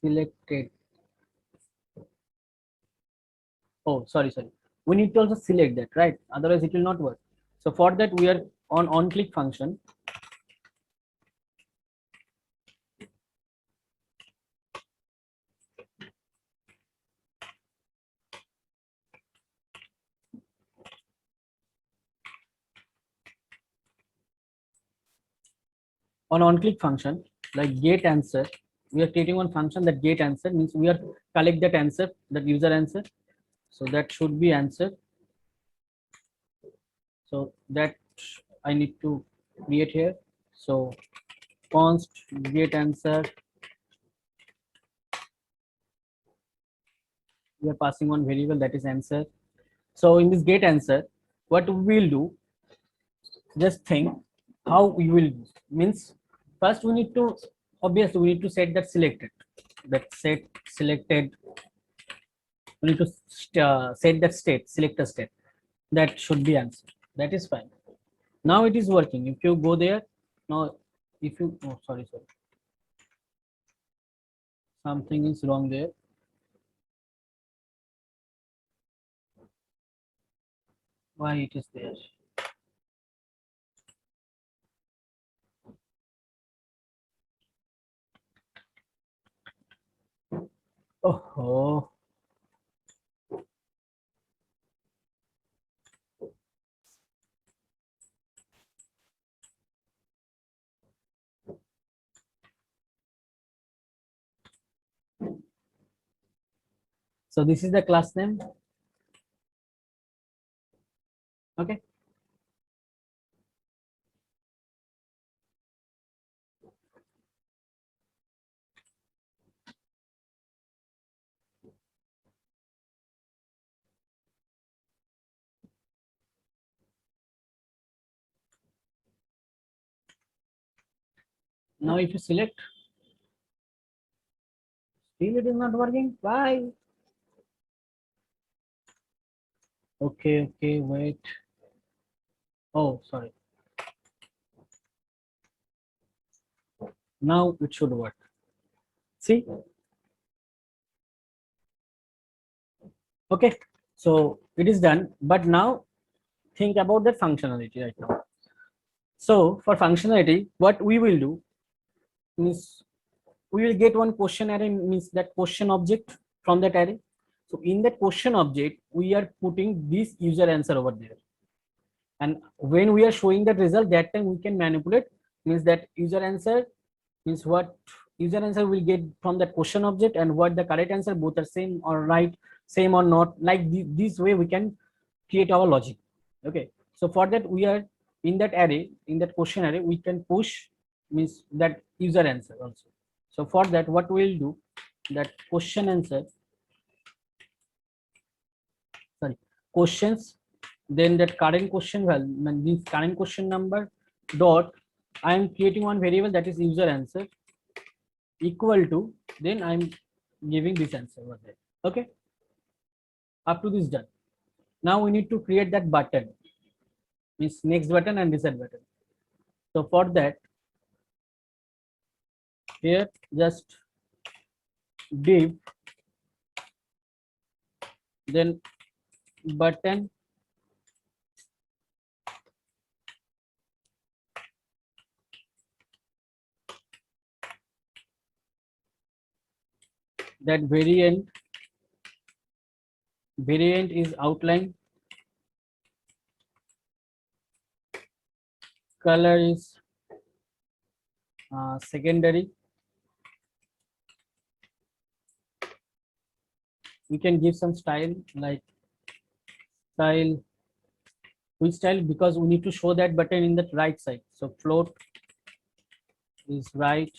Selected. Oh, sorry. We need to also select that, right? Otherwise it will not work. So for that we are on click function. On click function, like get answer, we are creating one function that get answer means we are collect that answer, that user answer. So that should be answer. So that I need to create here. So const get answer, we are passing one variable that is answer. So in this get answer, what we will do, just think how we will means first we need to, obviously we need to set that selected, that set selected, we need to set that state, select a state, that should be answer. That is fine. Now it is working. If you go there now, if you, oh sorry, something is wrong there. Why it is there? Oh, so this is the class name. Okay, Now if you select, still it is not working. Why? Okay, wait. Oh, sorry. Now it should work. See? Okay, so it is done. But now think about that functionality right now. So for functionality, what we will do means we will get one question array, means that question object from that array. So in that question object, we are putting this user answer over there. And when we are showing that result, that time we can manipulate, means that user answer means what user answer will get from that question object and what the correct answer, both are same or right, same or not, like this way we can create our logic. Okay, so for that we are in that array, in that question array, we can push means that user answer also. So for that what we'll do, that question answer, sorry, questions, then that current question value, this current question number dot, I am creating one variable that is user answer equal to, then I'm giving this answer over there. Okay, up to this done. Now we need to create that button, means next button and reset button. So for that, here just div, then button, that variant is outline, color is secondary. We can give some style, like style, which style, because we need to show that button in the right side. So float is right.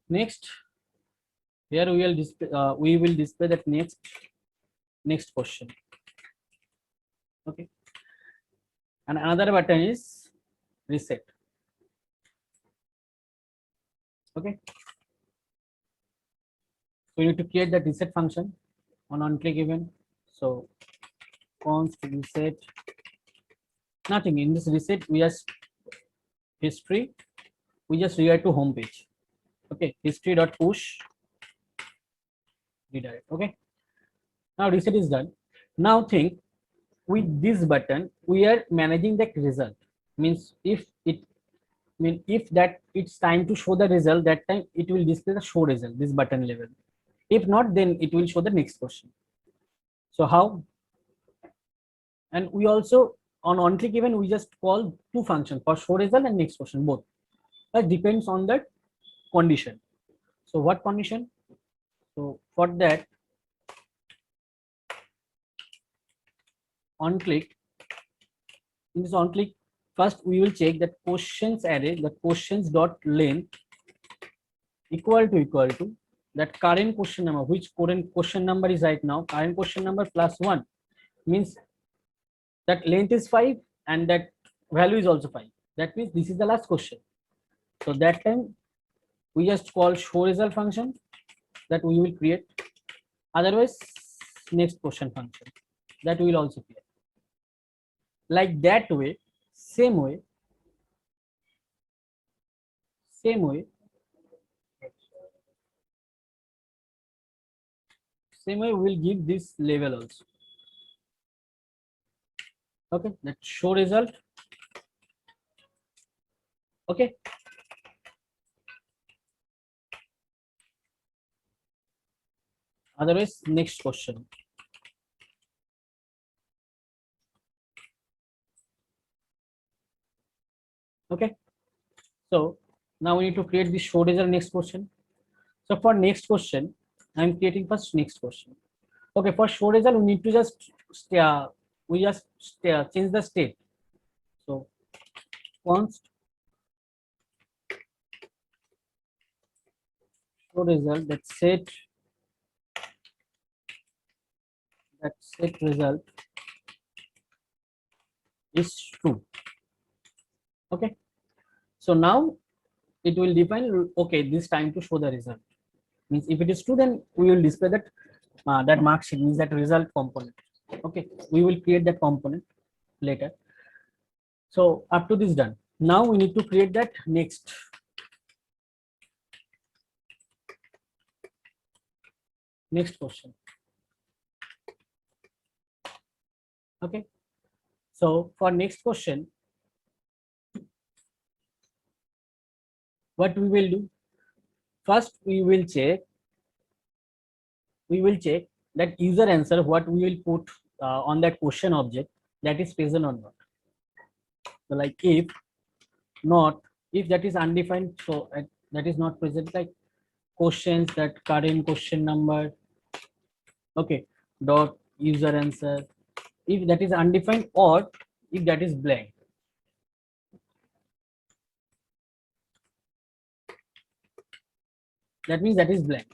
Next, here we will display that next question. Okay, and another button is reset. Okay, so we need to create that reset function on click event. So const reset, nothing in this reset, we just history, we just rewrite to home page. Okay, history dot push redirect. Okay, now reset is done. Now think, with this button we are managing the result, means if that it's time to show the result, that time it will display the show result, this button level. If not, then it will show the next question. So how? And we also on click event we just call two functions for show result and next question, both. That depends on that condition. So what condition? So for that, on click, in this on click, first we will check that questions array, the questions dot length equal to that current question number, which current question number is right now, current question number plus 1, means that length is 5 and that value is also 5. That means this is the last question. So that time we just call show result function that we will create. Otherwise, next question function that we will also create. Like that way, same way, we will give this level also. Okay, that show result. Okay, otherwise next question. Okay, so now we need to create this show result next question. So for next question, I'm creating first next question. Okay, for show result we need to just change the state. So const show result, that set that set result is true. Okay, so now it will define, okay, this time to show the result means if it is true, then we will display that that mark sheet means that result component. Okay, we will create that component later. So up to this done, now we need to create that next question. Okay, so for next question, what we will do, first we will check that user answer what we will put on that question object, that is present or not. So like if not, if that is undefined, so that is not present, like questions that current question number, okay, dot user answer, if that is undefined, or if that is blank, that means that is blank,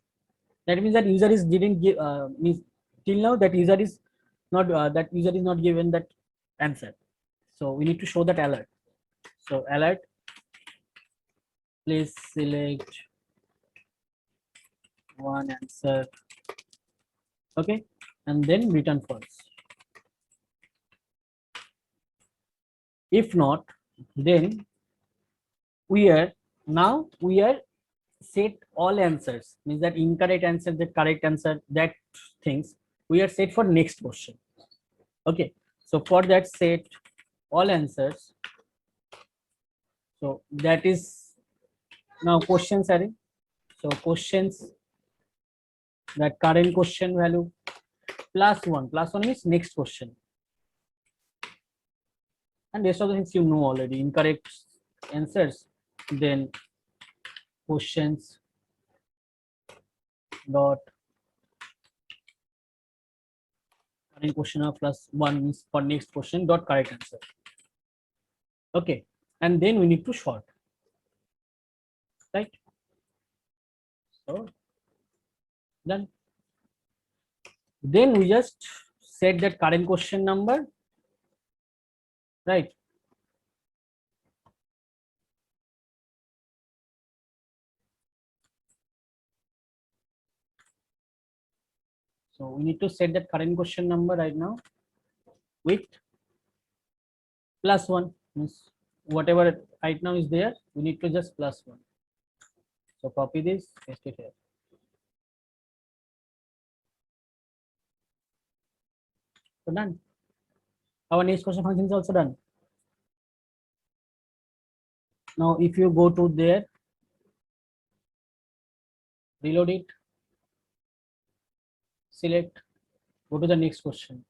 that means that user is didn't give means till now that user is not that user is not given that answer. So we need to show that alert. So alert, please select one answer. Okay, and then return false. If not, then we are set all answers, means that incorrect answer, the correct answer, that things we are set for next question. Okay, so for that set all answers, so that is now questions array. So questions, that current question value plus one is next question, and rest of the things you know already, incorrect answers, then questions dot current question of plus one means for next question dot correct answer. Okay, and then we need to sort, right? So done. Then we just set that current question number, right? So we need to set that current question number right now with plus one, means whatever right now is there, we need to just plus one. So copy this, paste it here. So done. Our next question function is also done. Now if you go to there, reload it, select, go to the next question.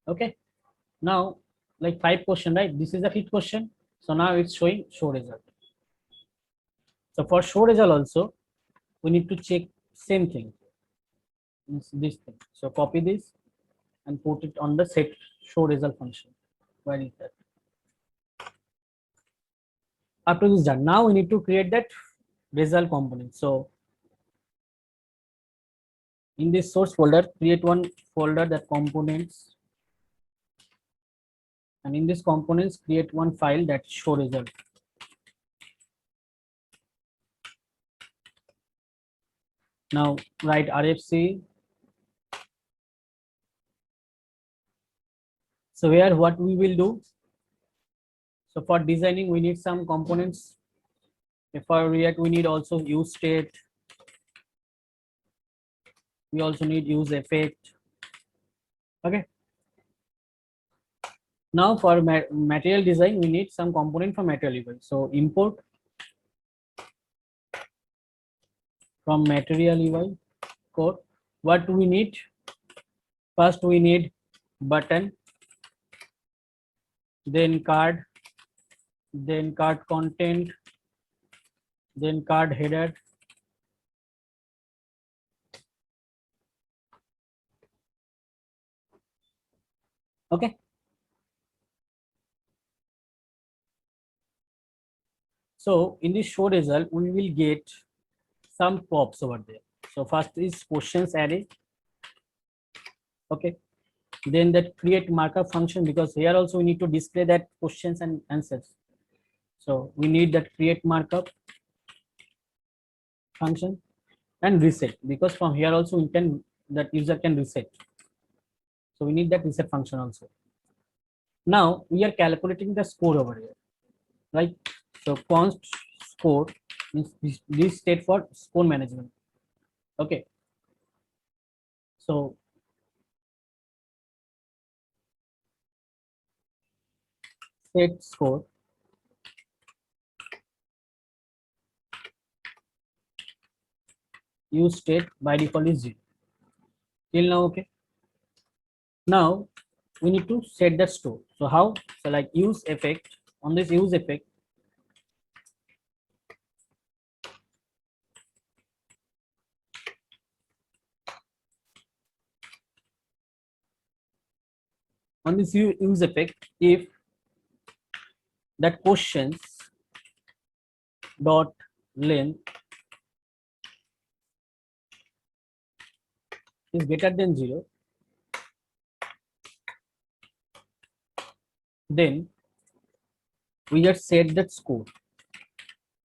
Okay, now like 5 question, right? This is the 5th question. So now it's showing show result. So for show result also, we need to check same thing, this thing. So copy this and put it on the set show result function. Where is that? After this done, now we need to create that result component. So in this source folder, create one folder, that components, and in this components create one file, that show result. Now write RFC. So here what we will do, so for designing we need some components. For React we need also use state, we also need use effect. Okay, now for material design we need some component for material UI. So import from material UI code. What we need, first we need button, then card, then card content, then card header. Okay, so in this show result we will get some pops over there. So first is questions array. Okay, then that create markup function, because here also we need to display that questions and answers. So we need that create markup function, and reset, because from here also we can, that user can reset. So we need that reset function also. Now we are calculating the score over here, right? So const score means this state for score management. Okay, so set score use state by default is 0 till now. Okay, now we need to set the store. So how? So like use effect, on this use effect, on this use effect, if that questions dot length is greater than 0, then we just set that score.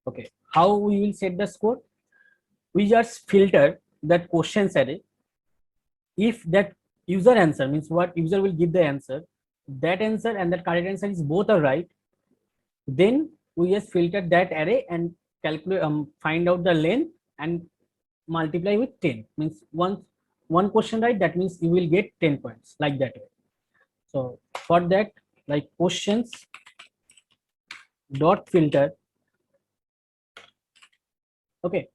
Okay, how we will set the score? We just filter that questions array. If that user answer, means what user will give the answer, that answer and that correct answer is both are right, then we just filter that array and calculate, find out the length and multiply with 10. Means once one question right, that means you will get 10 points, like that way. So for that, like questions dot filter. Okay,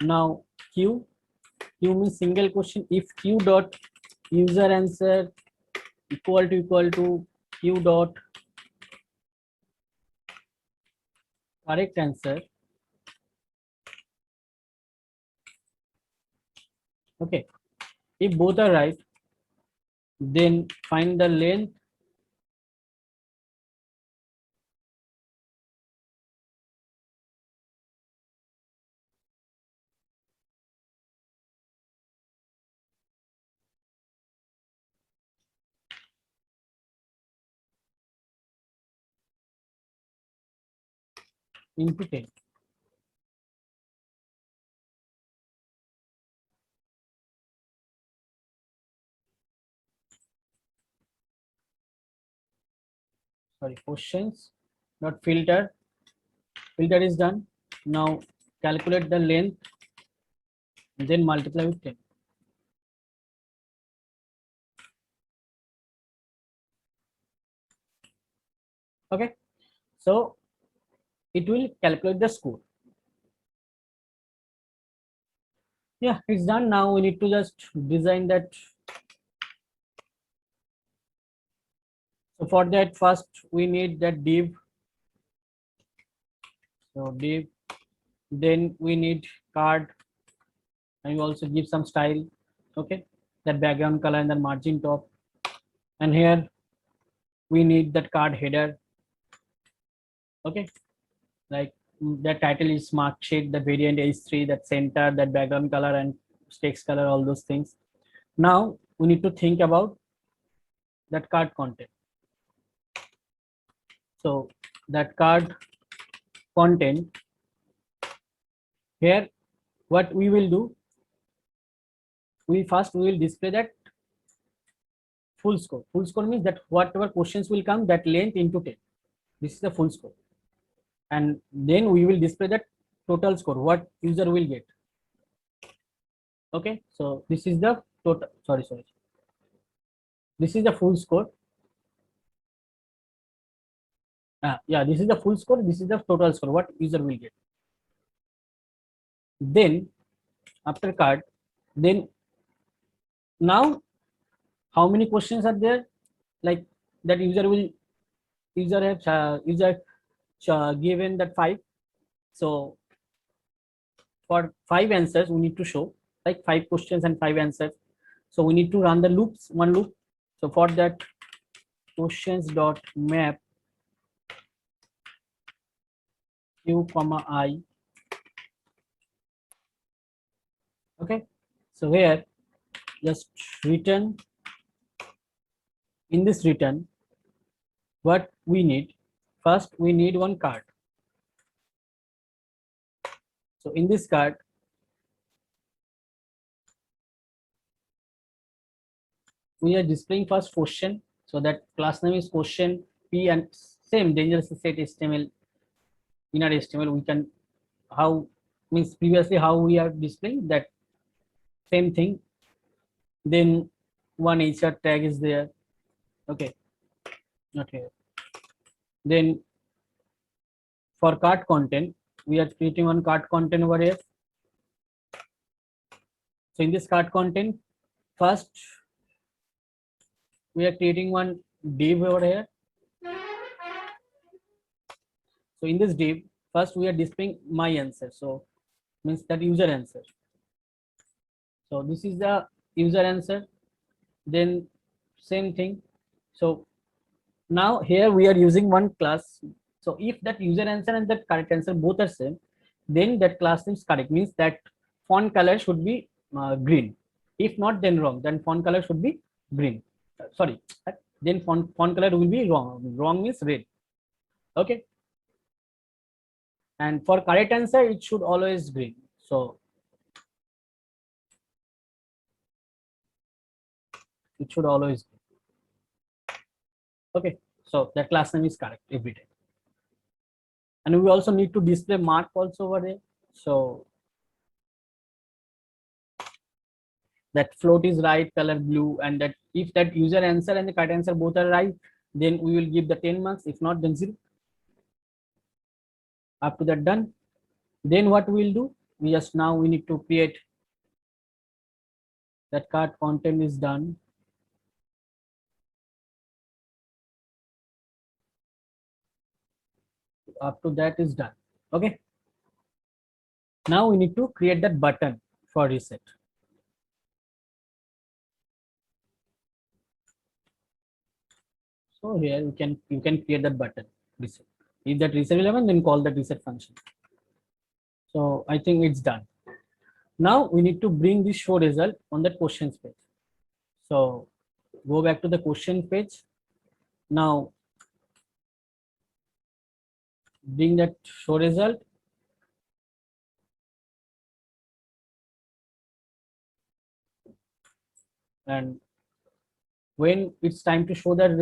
now q means single question. If q dot user answer equal to q dot correct answer. Okay, if both are right, then find the length into 10. Sorry, questions dot filter is done. Now calculate the length, then multiply with 10. Okay, so it will calculate the score. Yeah, it's done. Now we need to just design that. So for that, first we need that div. So div, then we need card, and you also give some style. Okay, that background color and the margin top, and here we need that card header. Okay, like that title is mark sheet, the variant h3, that center, that background color and text color, all those things. Now we need to think about that card content. So that card content, here what we will do, we will display that full score. Full score means that whatever questions will come, that length into 10. This is the full score, and then we will display that total score, what user will get. Okay, so this is the total, sorry, this is the full score. Yeah, this is the full score, this is the total score, what user will get. Then after card, then now how many questions are there, like that user have given that 5. So for 5 answers we need to show like 5 questions and 5 answers. So we need to run the loops, one loop. So for that, questions dot map q comma I Okay, so here just return, in this return what we need, first we need one card. So in this card we are displaying first question, so that class name is question p, and same dangerous set HTML, inner HTML we can, how means previously how we are displaying that same thing. Then one HR tag is there. Okay, not here. Then for cart content we are creating one cart content over here. So in this cart content, first we are creating one div over here. So in this div, first we are displaying my answer, so means that user answer. So this is the user answer. Then same thing. So now here we are using one class. So if that user answer and that correct answer both are same, then that class name is correct, means that font color should be green. If not, then wrong, then font color should be green. Sorry, then font color will be wrong. Wrong means red. Okay, and for correct answer it should always green. So it should always be. Okay, so that class name is correct every time. And we also need to display mark also over there. So that float is right, color blue, and that if that user answer and the correct answer both are right, then we will give the 10 marks. If not, then 0. Up to that done. Then what we will do, we just now we need to create that card content is done. Up to that is done. Okay, now we need to create that button for reset. So here you can create that button reset. If that reset 11, then call that reset function. So I think it's done. Now we need to bring this show result on that questions page. So go back to the question page. Now bring that show result. And when it's time to show that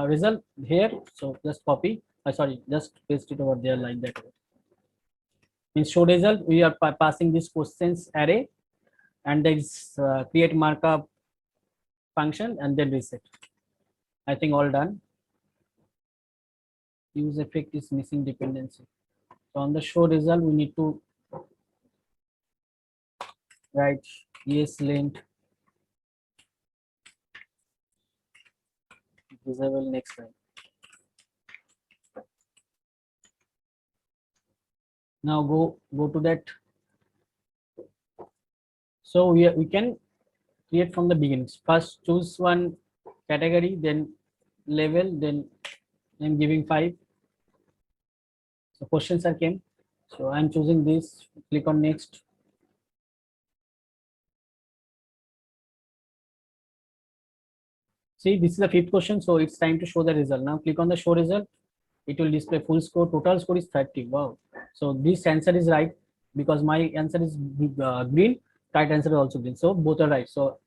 result here, so just copy, sorry, just paste it over there like that. In show result, we are passing this questions array, and there is create markup function, and then reset. I think all done. Use effect is missing dependency. So on the show result, we need to write ESLint disable next line. Now go to that. So we can create from the beginning. First choose one category, then level, then I'm giving 5. So questions are came. So I'm choosing this. Click on next. See, this is the 5th question, so it's time to show the result. Now click on the show result. It will display full score. Total score is 30. Wow. So this answer is right because my answer is green. Right answer is also green. So both are right. So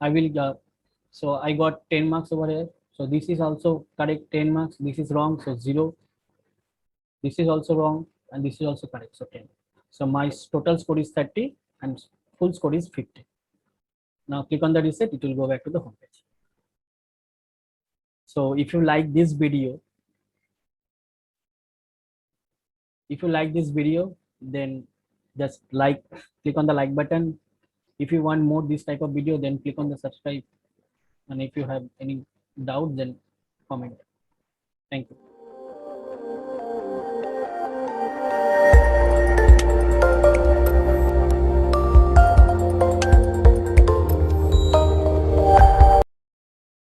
I will. So I got 10 marks over here. So this is also correct, 10 marks. This is wrong, so 0. This is also wrong, and this is also correct, so 10. So my total score is 30 and full score is 50. Now click on the reset. It will go back to the home page. So if you like this video, then just click on the like button. If you want more this type of video, then click on the subscribe. And if you have any doubt, then comment. Thank you.